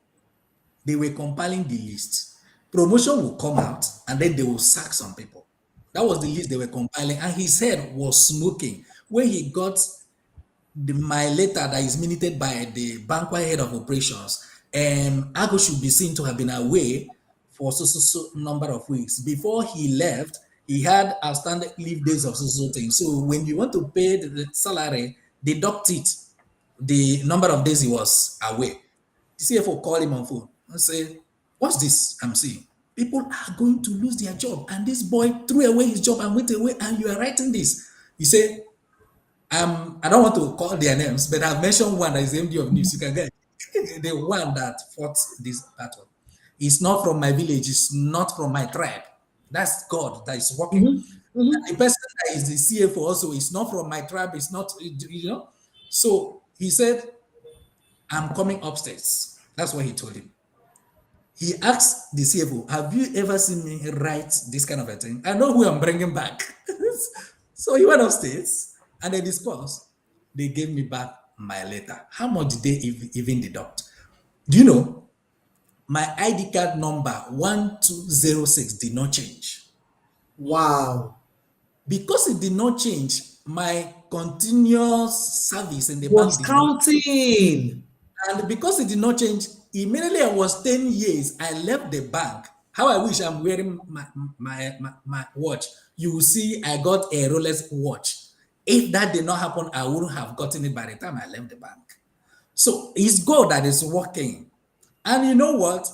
They were compiling the list. Promotion will come out, and then they will sack some people. That was the list they were compiling, and his head was smoking when he got my letter that is minuted by the bankwide head of operations. Ago should be seen to have been away for so number of weeks. Before he left, he had outstanding leave days of so things. So when you want to pay the salary, deduct it, the number of days he was away. The CFO called him on phone and said, what's this I'm seeing? People are going to lose their job, and this boy threw away his job and went away, and you are writing this. He said, I don't want to call their names, but I've mentioned one that is the MD of News. You can get the one that fought this battle. It's not from my village, it's not from my tribe. That's God that is working. Mhm, mhm. And the person that is the CFO also is not from my tribe, it's not, you know. So he said, I'm coming upstairs. That's what he told him. He asked the CFO, have you ever seen me write this kind of a thing? I know who I'm bringing back. So he went upstairs and they discussed. They gave me back my letter. How much did they even deduct? Do you know? My ID card number 1206 did not change. Wow. Because it did not change, my continuous service in the bank Was did not. counting. And because it did not change, immediately I was 10 years, I left the bank. How I wish I'm wearing my watch. You will see I got a Rolex watch. If that did not happen, I wouldn't have gotten it by the time I left the bank. So it's God that is working. And you know what?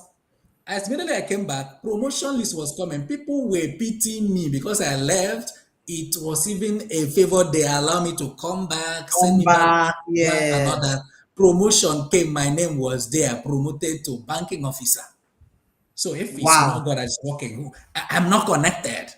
As immediately I came back, promotion list was coming. People were pitying me because I left. It was even a favor. They allowed me to come back, send Come me back back. and all Yes. that. Promotion came. My name was there, promoted to banking officer. So if it's not Wow. God that's working, I'm not connected,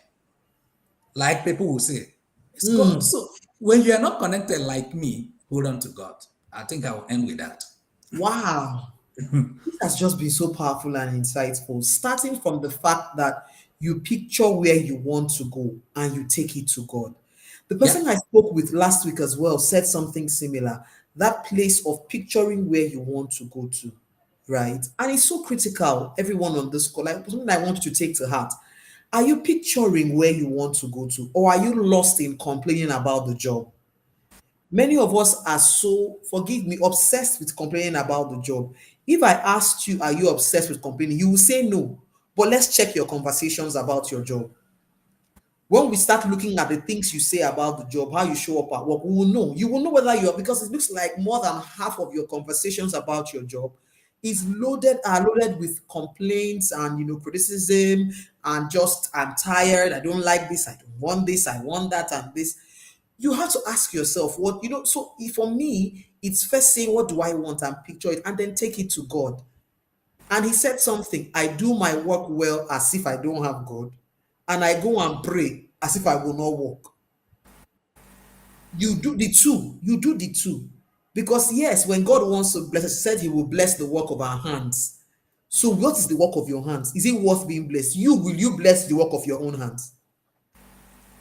like people will say. It's God. Mm. So when you are not connected like me, hold on to God. I think I will end with that. Wow. This has just been so powerful and insightful, starting from the fact that you picture where you want to go and you take it to God. The Yeah. person I spoke with last week as well said something similar, that place of picturing where you want to go to, right? And it's so critical, everyone on this call, like something I want you to take to heart. Are you picturing where you want to go to, or are you lost in complaining about the job? Many of us are so, forgive me, obsessed with complaining about the job. If I asked you, are you obsessed with complaining? You will say no. But let's check your conversations about your job. When we start looking at the things you say about the job, how you show up at work, we will know. You will know whether you are, because it looks like more than half of your conversations about your job is loaded with complaints and criticism, and just, I'm tired, I don't like this, I don't want this, I want that, and this. You have to ask yourself so for me, it's first saying, what do I want, and picture it, and then take it to God. And he said something, I do my work well as if I don't have God, and I go and pray as if I will not work. You do the two, because yes, when God wants to bless us, he said he will bless the work of our hands. So what is the work of your hands? Is it worth being blessed? Will you bless the work of your own hands?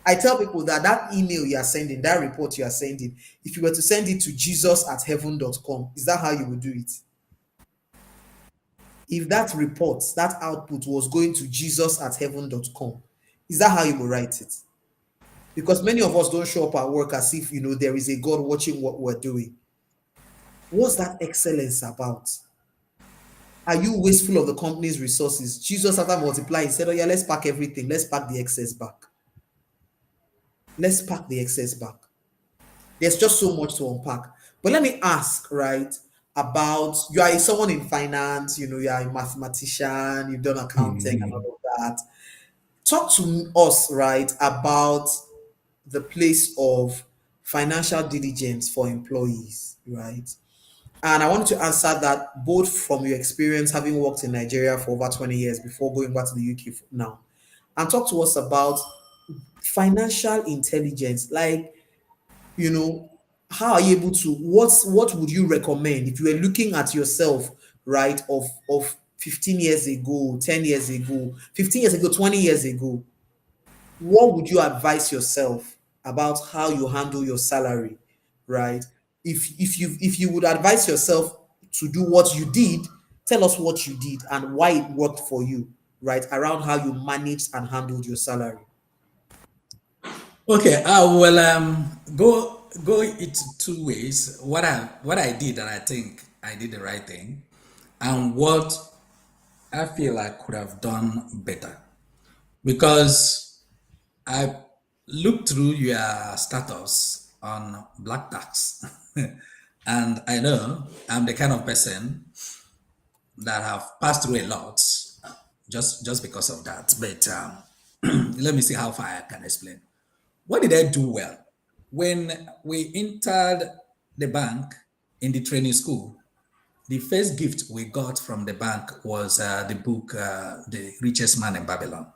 I tell people that email you are sending, that report you are sending, if you were to send it to jesus@heaven.com, is that how you would do it? If that report, that output was going to jesus@heaven.com, is that how you would write it? Because many of us don't show up at work as if there is a God watching what we're doing. What's that excellence about? Are you wasteful of the company's resources? Jesus, after multiplying, said, oh yeah, let's pack everything, let's pack the excess back. Let's pack the excess back. There's just so much to unpack. But let me ask, right, about, you are someone in finance, you are a mathematician, you've done accounting and all of that. Talk to us, right, about the place of financial diligence for employees, right? And I want you to answer that both from your experience having worked in Nigeria for over 20 years before going back to the UK now. And talk to us about financial intelligence. Like, you know how are you able to, what would you recommend if you were looking at yourself, right, of 15 years ago, 10 years ago, 15 years ago, 20 years ago? What would you advise yourself about how you handle your salary, right? If you would advise yourself to do what you did, tell us what you did and why it worked for you, right, around how you managed and handled your salary. Okay, I will go it two ways. What I did, and I think I did the right thing, and what I feel I could have done better. Because I looked through your status on Black Tax, and I know I'm the kind of person that have passed through a lot, just because of that. But let me see how far I can explain. What did I do well? When we entered the bank in the training school, the first gift we got from the bank was the book, The Richest Man in Babylon.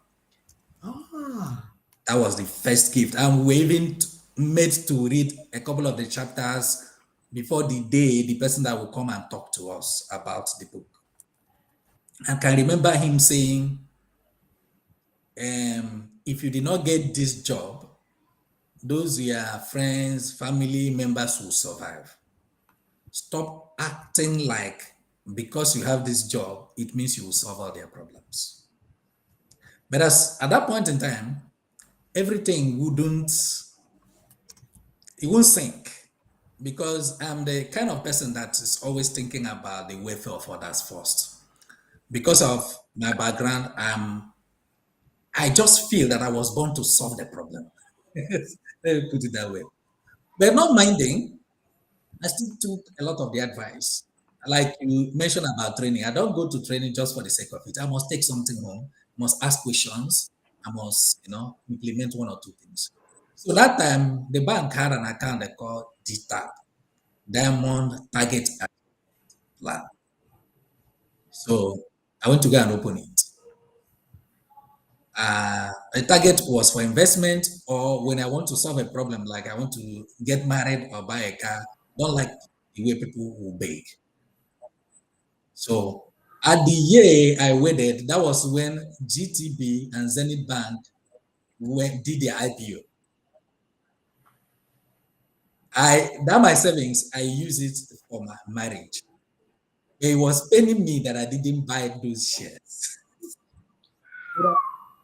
Ah, That was the first gift. And we even made to read a couple of the chapters before the day the person that will come and talk to us about the book. I can remember him saying, if you did not get this job, those your friends, family members will survive. Stop acting like because you have this job, it means you will solve all their problems. But as at that point in time, everything it won't sink, because I'm the kind of person that is always thinking about the welfare of others first. Because of my background, I just feel that I was born to solve the problem. Let me put it that way. But not minding, I still took a lot of the advice. Like you mentioned about training, I don't go to training just for the sake of it. I must take something home, must ask questions, I must, implement one or two things. So that time, the bank had an account they called DTAP, Diamond Target Plan. So I went to go and open it. The target was for investment, or when I want to solve a problem, like I want to get married or buy a car. Don't like the way people will beg. So at the year I waited, that was when GTB and Zenith Bank did their IPO. My savings, I use it for my marriage. It was paining me that I didn't buy those shares. But I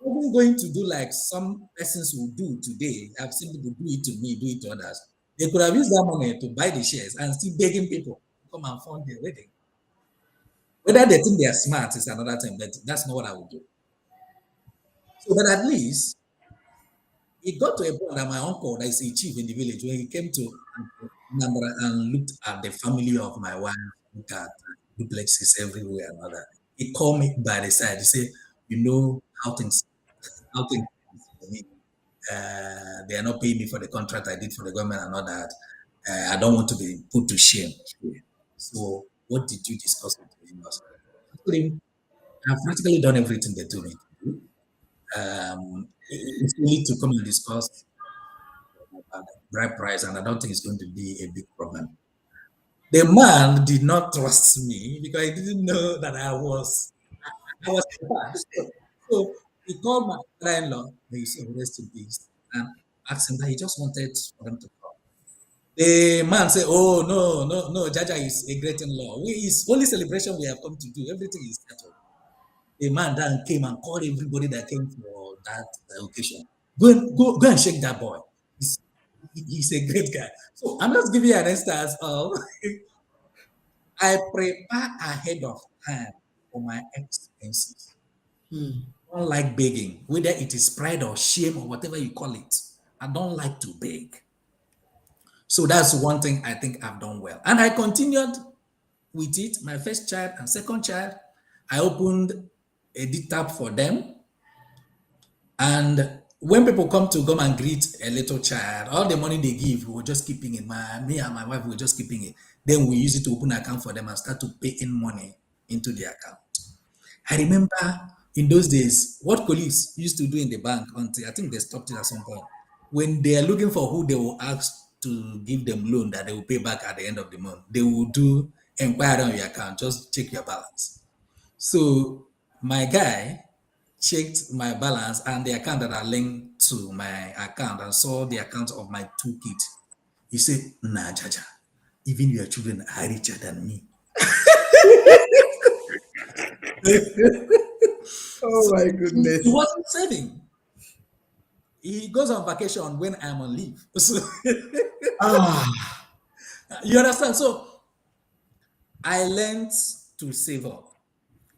wasn't going to do like some persons will do today. I've seen people do it to me, do it to others. They could have used that money to buy the shares and still begging people to come and fund their wedding. Whether they think they are smart is another thing, but that's not what I would do. So, but at least it got to a point that my uncle, that is a chief in the village, when he came to Nambra and looked at the family of my wife, looked at duplexes everywhere and all that, he called me by the side. He said, "You know how things for me. They are not paying me for the contract I did for the government and all that. I don't want to be put to shame. So, what did you discuss with him?" Actually, I've practically done everything they told me to do. It's only to come and discuss bride price, and I don't think it's going to be a big problem. The man did not trust me because he didn't know that I was prepared. So he called my father-in-law, he said, "Rest in peace," and asked him that he just wanted for them to come. The man said, "Oh, no, no, no, Jaja is a great in-law. It's only celebration we have come to do. Everything is settled." The man then came and called everybody that came for that occasion. Go and shake that boy. He's, he's a great guy. So I'm just giving you an instance of I prepare ahead of time for my expenses. I don't like begging, whether it is pride or shame or whatever you call it. I don't like to beg. So that's one thing I think I've done well. And I continued with it. My first child and second child, I opened a DTAP for them. And when people come and greet a little child, all the money they give, we were just keeping it. Me and my wife were just keeping it. Then we use it to open an account for them and start to pay in money into the account. I remember in those days, what colleagues used to do in the bank until I think they stopped it at some point. When they are looking for who they will ask to give them loan that they will pay back at the end of the month, they will do inquiry on your account, just check your balance. So my guy checked my balance and the account that are linked to my account and saw the account of my two kids. He said, "Nah, Jaja, even your children are richer than me." Oh So my he goodness. wasn't saving. He goes on vacation when I'm on leave. So Ah, you understand? So I learned to save up.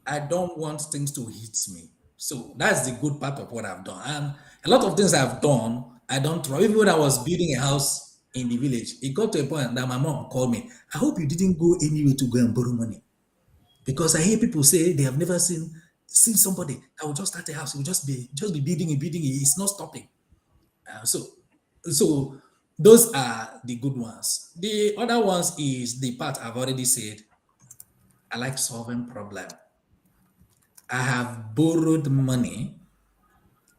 I don't want things to hit me. So that's the good part of what I've done. And a lot of things I've done, I don't throw. Even when I was building a house in the village, it got to a point that my mom called me. "I hope you didn't go anywhere to go and borrow money." Because I hear people say they have never seen somebody that will just start a house, will just be building and building. It's not stopping. So those are the good ones. The other ones is the part I've already said. I like solving problem. I have borrowed money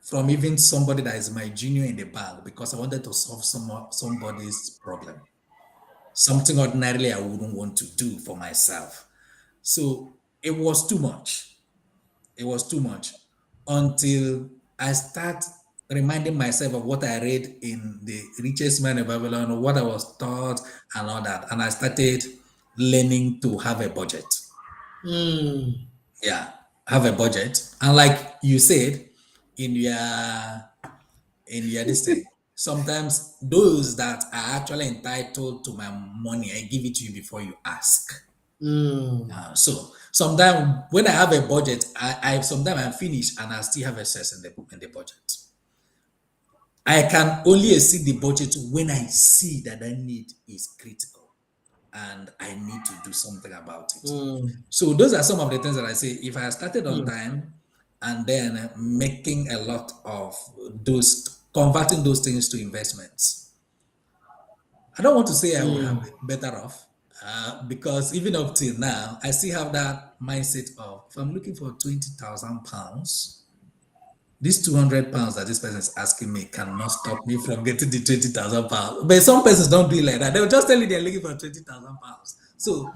from even somebody that is my junior in the bank because I wanted to solve somebody's problem. Something ordinarily I wouldn't want to do for myself. So it was too much. It was too much until I start reminding myself of what I read in The Richest Man in Babylon, what I was taught, and all that. And I started learning to have a budget. Yeah, have a budget. And like you said, in your this thing, sometimes those that are actually entitled to my money, I give it to you before you ask. So sometimes when I have a budget, I sometimes I'm finished and I still have excess in the budget. I can only exceed the budget when I see that the need is critical and I need to do something about it. So those are some of the things that I say. If I started on time and then making a lot of those, converting those things to investments, I don't want to say I would have been better off because even up till now, I still have that mindset of if I'm looking for £20,000, This 200 pounds that this person is asking me cannot stop me from getting the 20,000 pounds. But some persons don't do it like that. They'll just tell you they're looking for 20,000 pounds. So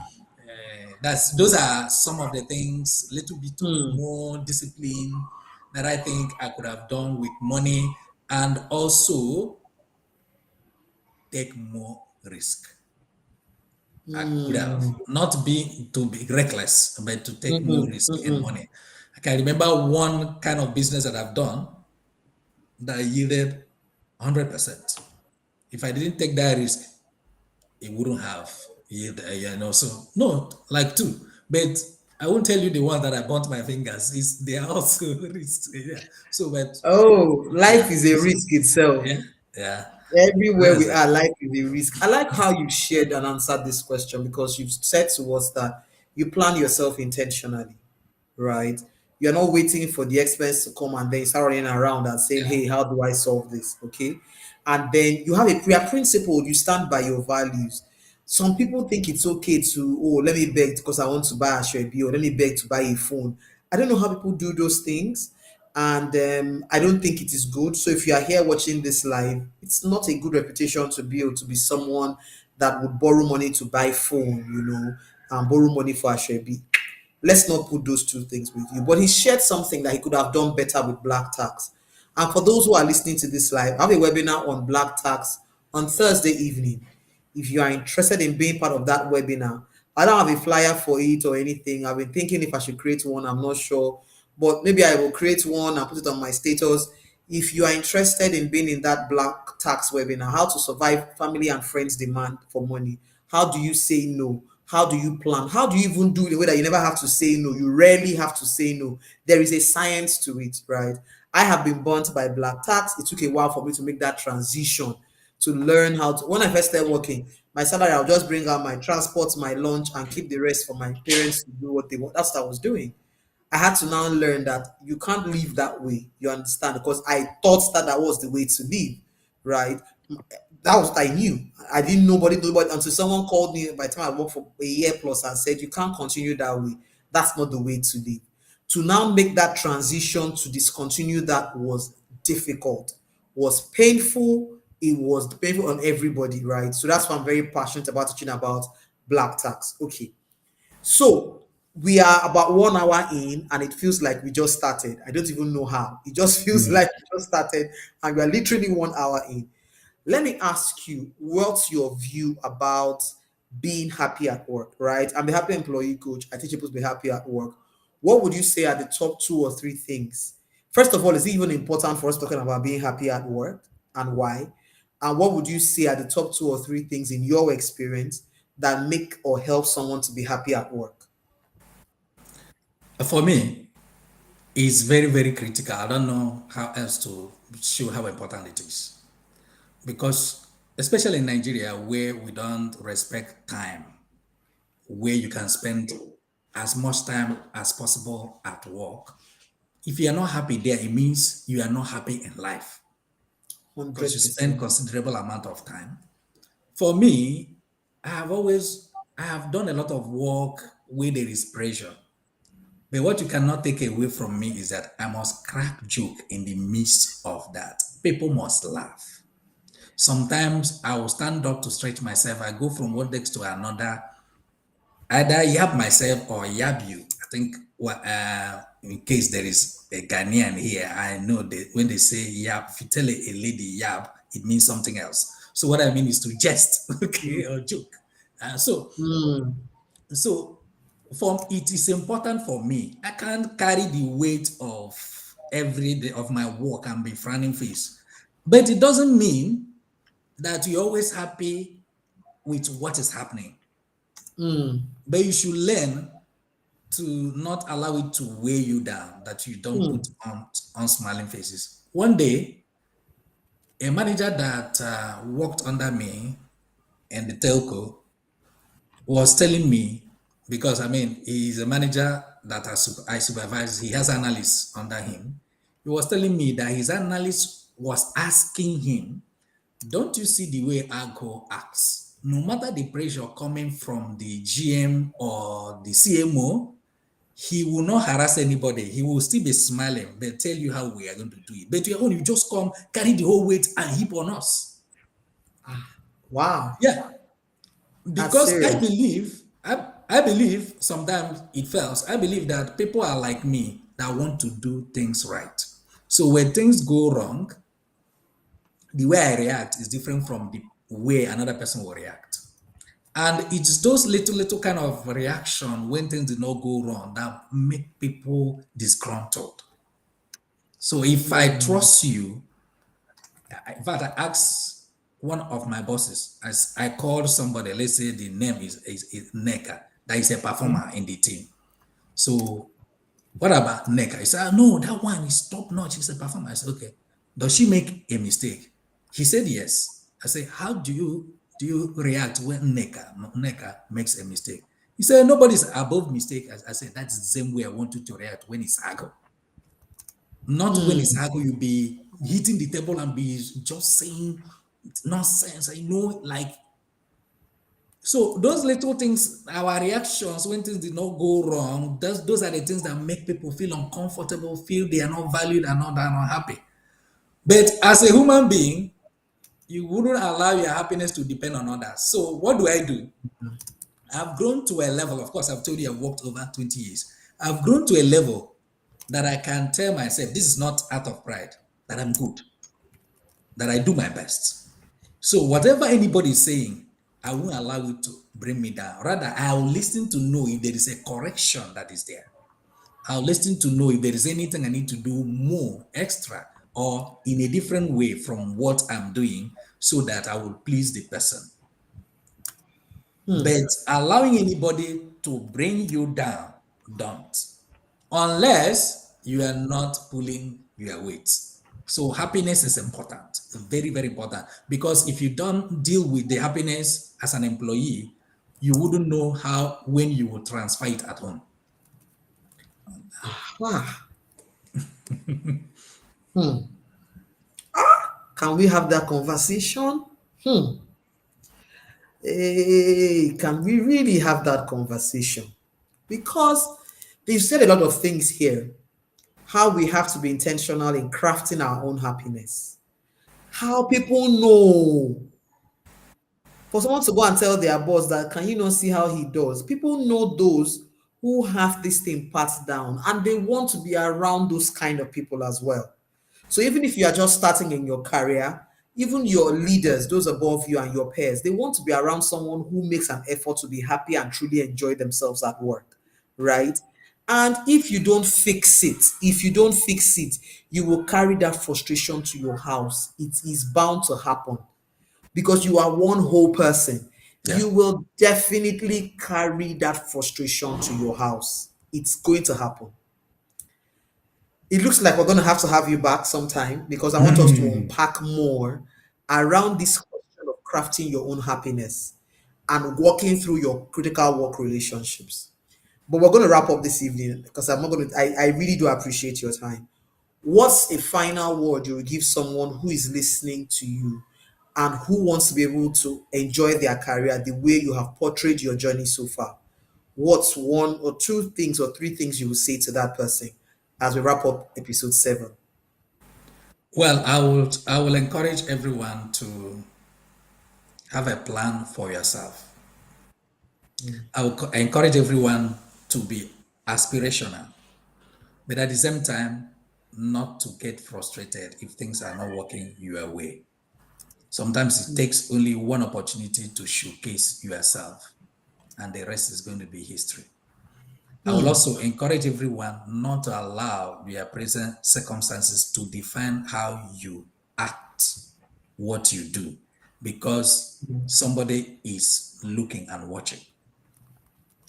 that's those are some of the things, little bit of Mm. more discipline that I think I could have done with money, and also take more risk. I could have Mm. not be to be reckless, but to take more Mm-mm. risk in Mm-mm. money. I can remember one kind of business that I've done that yielded 100%. If I didn't take that risk, it wouldn't have yielded, So no, like two, but I won't tell you the one that I burnt my fingers. They are also risks. Yeah. So, but Oh, yeah, life is a risk itself. yeah, yeah. Everywhere That's we it. are, life is a risk. I like how you shared and answered this question because you've said to us that you plan yourself intentionally, right? You're not waiting for the expense to come and then you start running around and saying, Yeah. hey, how do I solve this? Okay. And then you have you are principled, you stand by your values. Some people think it's okay to, oh, let me beg because I want to buy a Shreby or let me beg to buy a phone. I don't know how people do those things. And I don't think it is good. So if you are here watching this live, it's not a good reputation to build to be someone that would borrow money to buy phone, and borrow money for a Shreby. Let's not put those two things with you. But he shared something that he could have done better with black tax. And for those who are listening to this live, I have a webinar on black tax on Thursday evening. If you are interested in being part of that webinar, I don't have a flyer for it or anything. I've been thinking if I should create one, I'm not sure. But maybe I will create one and put it on my status. If you are interested in being in that black tax webinar, how to survive family and friends demand for money, how do you say no? How do you plan? How do you even do it in a way that you never have to say no? You rarely have to say no. There is a science to it, right? I have been burnt by black tax. It took a while for me to make that transition to learn how to. When I first started working, my salary, I'll just bring out my transport, my lunch, and keep the rest for my parents to do what they want. That's what I was doing. I had to now learn that you can't live that way. You understand? Because I thought that that was the way to live, right? That was what I knew. I didn't nobody until someone called me by the time I worked for a year plus and said, you can't continue that way. That's not the way to live. To now make that transition to discontinue that was difficult, was painful. It was painful on everybody, right? So that's why I'm very passionate about teaching about black tax. Okay. So we are about 1 hour in, and it feels like we just started. I don't even know how. It just feels Mm. like we just started, and we are literally 1 hour in. Let me ask you, what's your view about being happy at work, right? I'm a happy employee coach. I teach people to be happy at work. What would you say are the top two or three things? First of all, is it even important for us talking about being happy at work and why? And what would you say are the top two or three things in your experience that make or help someone to be happy at work? For me, it's very, very critical. I don't know how else to show how important it is. Because, especially in Nigeria, where we don't respect time, where you can spend as much time as possible at work. If you are not happy there, it means you are not happy in life because you spend 100%. considerable amount of time. For me, I have done a lot of work where there is pressure. But what you cannot take away from me is that I must crack joke in the midst of that. People must laugh. Sometimes I will stand up to stretch myself. I go from one desk to another, either yab myself or yab you. I think in case there is a Ghanaian here, I know that when they say yab, if you tell a lady yab, it means something else. So what I mean is to jest, okay, or joke. So Mm, so for it is important for me. I can't carry the weight of every day of my work and be frowning face. But it doesn't mean that you're always happy with what is happening. mm, But you should learn to not allow it to weigh you down, that you don't mm, put on smiling faces. One day, a manager that worked under me in the telco was telling me, because I mean, he's a manager that I supervise, he has analysts under him. He was telling me that his analyst was asking him, don't you see the way Agro acts? No matter the pressure coming from the GM or the CMO, he will not harass anybody. He will still be smiling, but tell you how we are going to do it. But your own, you just come, carry the whole weight and heap on us. Wow. Yeah, That's because I serious. believe, I believe sometimes it fails. I believe that people are like me that want to do things right. So when things go wrong, the way I react is different from the way another person will react. And it's those little kind of reaction when things did not go wrong that make people disgruntled. So if I Mm. trust you, in fact, I asked one of my bosses, as I called somebody, let's say the name is Neka, that is a performer in the team. So what about Neka? He said, no, that one is top notch. He's a performer. I said, okay. Does she make a mistake? He said yes. I said, how do you react when Neka makes a mistake? He said, nobody's above mistake. I said, that's the same way I want you to react when it's Hago. Not when it's Mm. Hago, you be hitting the table and be just saying nonsense. I know, like, so those little things, our reactions when things did not go wrong, those are the things that make people feel uncomfortable, feel they are not valued and not that not happy. But as a human being, you wouldn't allow your happiness to depend on others. So what do I do? I've grown to a level, of course, I've told you I've worked over 20 years. I've grown to a level that I can tell myself this is not out of pride, that I'm good, that I do my best. So whatever anybody is saying, I won't allow it to bring me down. Rather, I'll listen to know if there is a correction that is there. I'll listen to know if there is anything I need to do more, extra, or in a different way from what I'm doing so that I will please the person. Hmm. But allowing anybody to bring you down, don't. Unless you are not pulling your weight. So happiness is important, very, very important. Because if you don't deal with the happiness as an employee, you wouldn't know how when you will transfer it at home. Ah. Hmm. Can we have that conversation? Hmm. Hey, can we really have that conversation? Because they've said a lot of things here. How we have to be intentional in crafting our own happiness. How people know. For someone to go and tell their boss that, can you not see how he does? People know those who have this thing passed down and they want to be around those kind of people as well. So even if you are just starting in your career, even your leaders, those above you and your peers, they want to be around someone who makes an effort to be happy and truly enjoy themselves at work, right? And if you don't fix it, you will carry that frustration to your house. It is bound to happen because you are one whole person. Yeah. You will definitely carry that frustration to your house. It's going to happen. It looks like we're going to have you back sometime because I want us to unpack more around this question of crafting your own happiness and walking through your critical work relationships. But we're going to wrap up this evening because I'm not going to, I really do appreciate your time. What's a final word you will give someone who is listening to you and who wants to be able to enjoy their career the way you have portrayed your journey so far? What's one or two things or three things you will say to that person as we wrap up episode 7? Well, I will encourage everyone to have a plan for yourself. I will encourage everyone to be aspirational, but at the same time, not to get frustrated if things are not working your way. Sometimes it takes only one opportunity to showcase yourself, and the rest is going to be history. I will Hmm. also encourage everyone not to allow your present circumstances to define how you act, what you do, because somebody is looking and watching.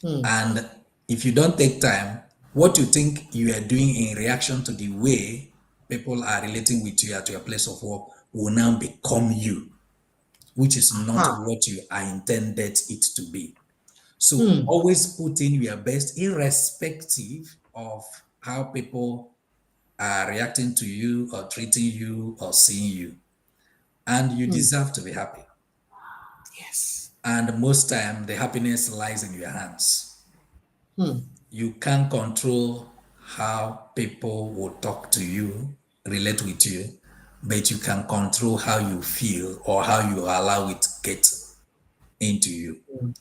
Hmm. And if you don't take time, what you think you are doing in reaction to the way people are relating with you at your place of work will now become you, which is not Ha. what you are intended it to be. So Hmm. always put in your best, irrespective of how people are reacting to you or treating you or seeing you. And you Hmm. deserve to be happy. Yes. And most time, the happiness lies in your hands. Hmm. You can't control how people will talk to you, relate with you, but you can control how you feel or how you allow it to get into you. Mm.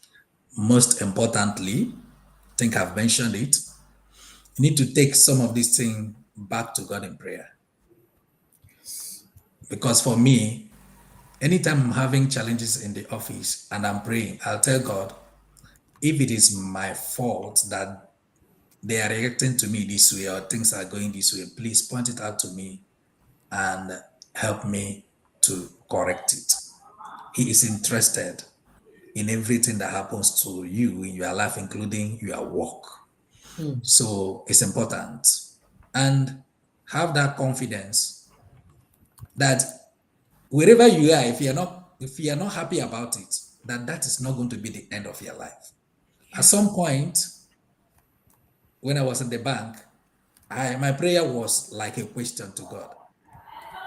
Most importantly, I think I've mentioned it, you need to take some of these things back to God in prayer. Because for me, anytime I'm having challenges in the office and I'm praying, I'll tell God, if it is my fault that they are reacting to me this way or things are going this way, please point it out to me and help me to correct it. He is interested in everything that happens to you in your life, including your work. Mm. So it's important. And have that confidence that wherever you are, if you're not happy about it, that is not going to be the end of your life. At some point, when I was in the bank, my prayer was like a question to God.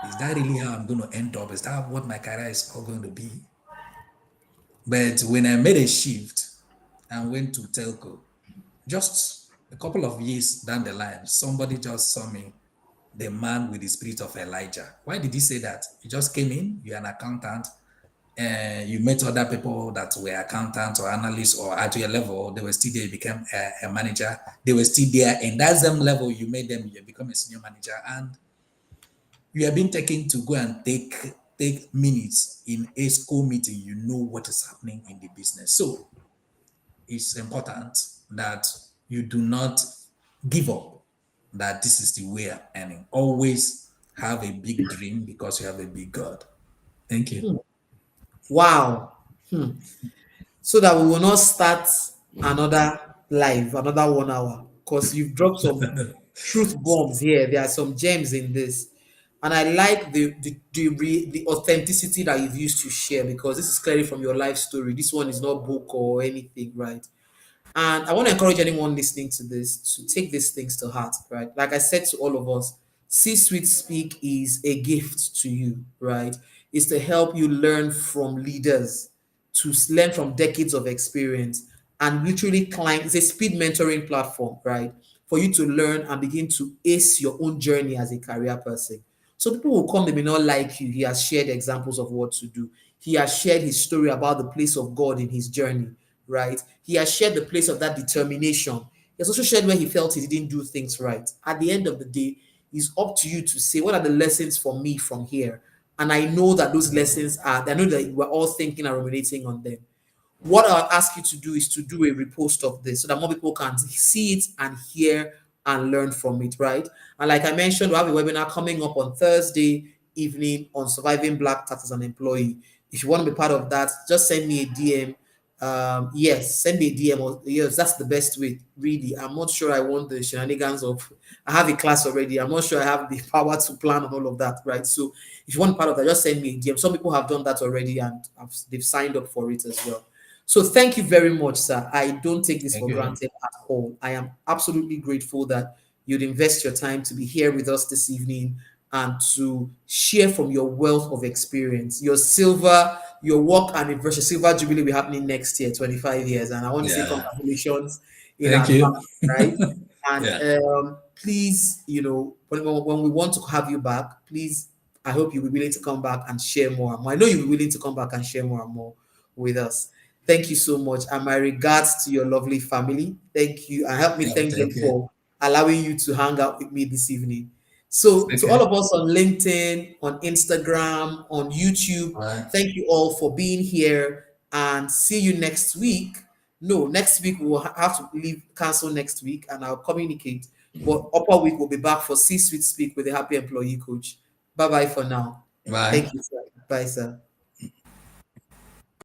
Is that really how I'm going to end up? Is that what my career is all going to be? But when I made a shift and went to telco, just a couple of years down the line, somebody just saw me, the man with the spirit of Elijah. Why did he say that? You just came in, you're an accountant, and you met other people that were accountants or analysts or at your level, they were still there, you became a manager, they were still there, and that's them level you made them, you become a senior manager, and you have been taken to go and take minutes in a school meeting, you know what is happening in the business. So it's important that you do not give up, that this is the way of earning. Always have a big dream because you have a big God. Thank you. Wow. Hmm. So that we will not start another live, another 1 hour, because you've dropped some truth bombs here. There are some gems in this. And I like the authenticity that you've used to share, because this is clearly from your life story. This one is not book or anything, right? And I want to encourage anyone listening to this to take these things to heart, right? Like I said to all of us, C Suite Speak is a gift to you, right? It's to help you learn from leaders, to learn from decades of experience, and literally climb. It's a speed mentoring platform, right? For you to learn and begin to ace your own journey as a career person. So people will come, they may not like you. He has shared examples of what to do. He has shared his story about the place of God in his journey, right? He has shared the place of that determination. He has also shared where he felt he didn't do things right. At the end of the day, it's up to you to say, what are the lessons for me from here? And I know that those lessons are, I know that we're all thinking and ruminating on them. What I'll ask you to do is to do a repost of this so that more people can see it and hear and learn from it, right? And like I mentioned, we have a webinar coming up on Thursday evening on surviving Black tax as an employee. If you want to be part of that, just send me a DM. Yes, send me a DM. Or, yes, that's the best way, really. I'm not sure I want the shenanigans of, I have a class already. I'm not sure I have the power to plan on all of that, right? So if you want part of that, just send me a DM. Some people have done that already and they've signed up for it as well. So thank you very much, sir. I don't take this Thank for you. granted at all. I am absolutely grateful that you'd invest your time to be here with us this evening and to share from your wealth of experience. Your work anniversary, silver jubilee will be happening next year, 25 years. And I want to say Yeah. congratulations in Thank you. advance, right? And Yeah. please, when we want to have you back, please, I hope you'll be willing to come back and share more and more. I know you'll be willing to come back and share more and more with us. Thank you so much. And my regards to your lovely family. Thank you. And help me Yeah. thank them Thank you. for allowing you to hang out with me this evening. So, to all Okay. of us on LinkedIn, on Instagram, on YouTube, All right. thank you all for being here and see you next week. No, next week we will have to leave, cancel next week, and I'll communicate. But upper week we'll be back for C Suite Speak with the Happy Employee Coach. Bye bye for now. Bye. Thank you, sir. Bye, sir.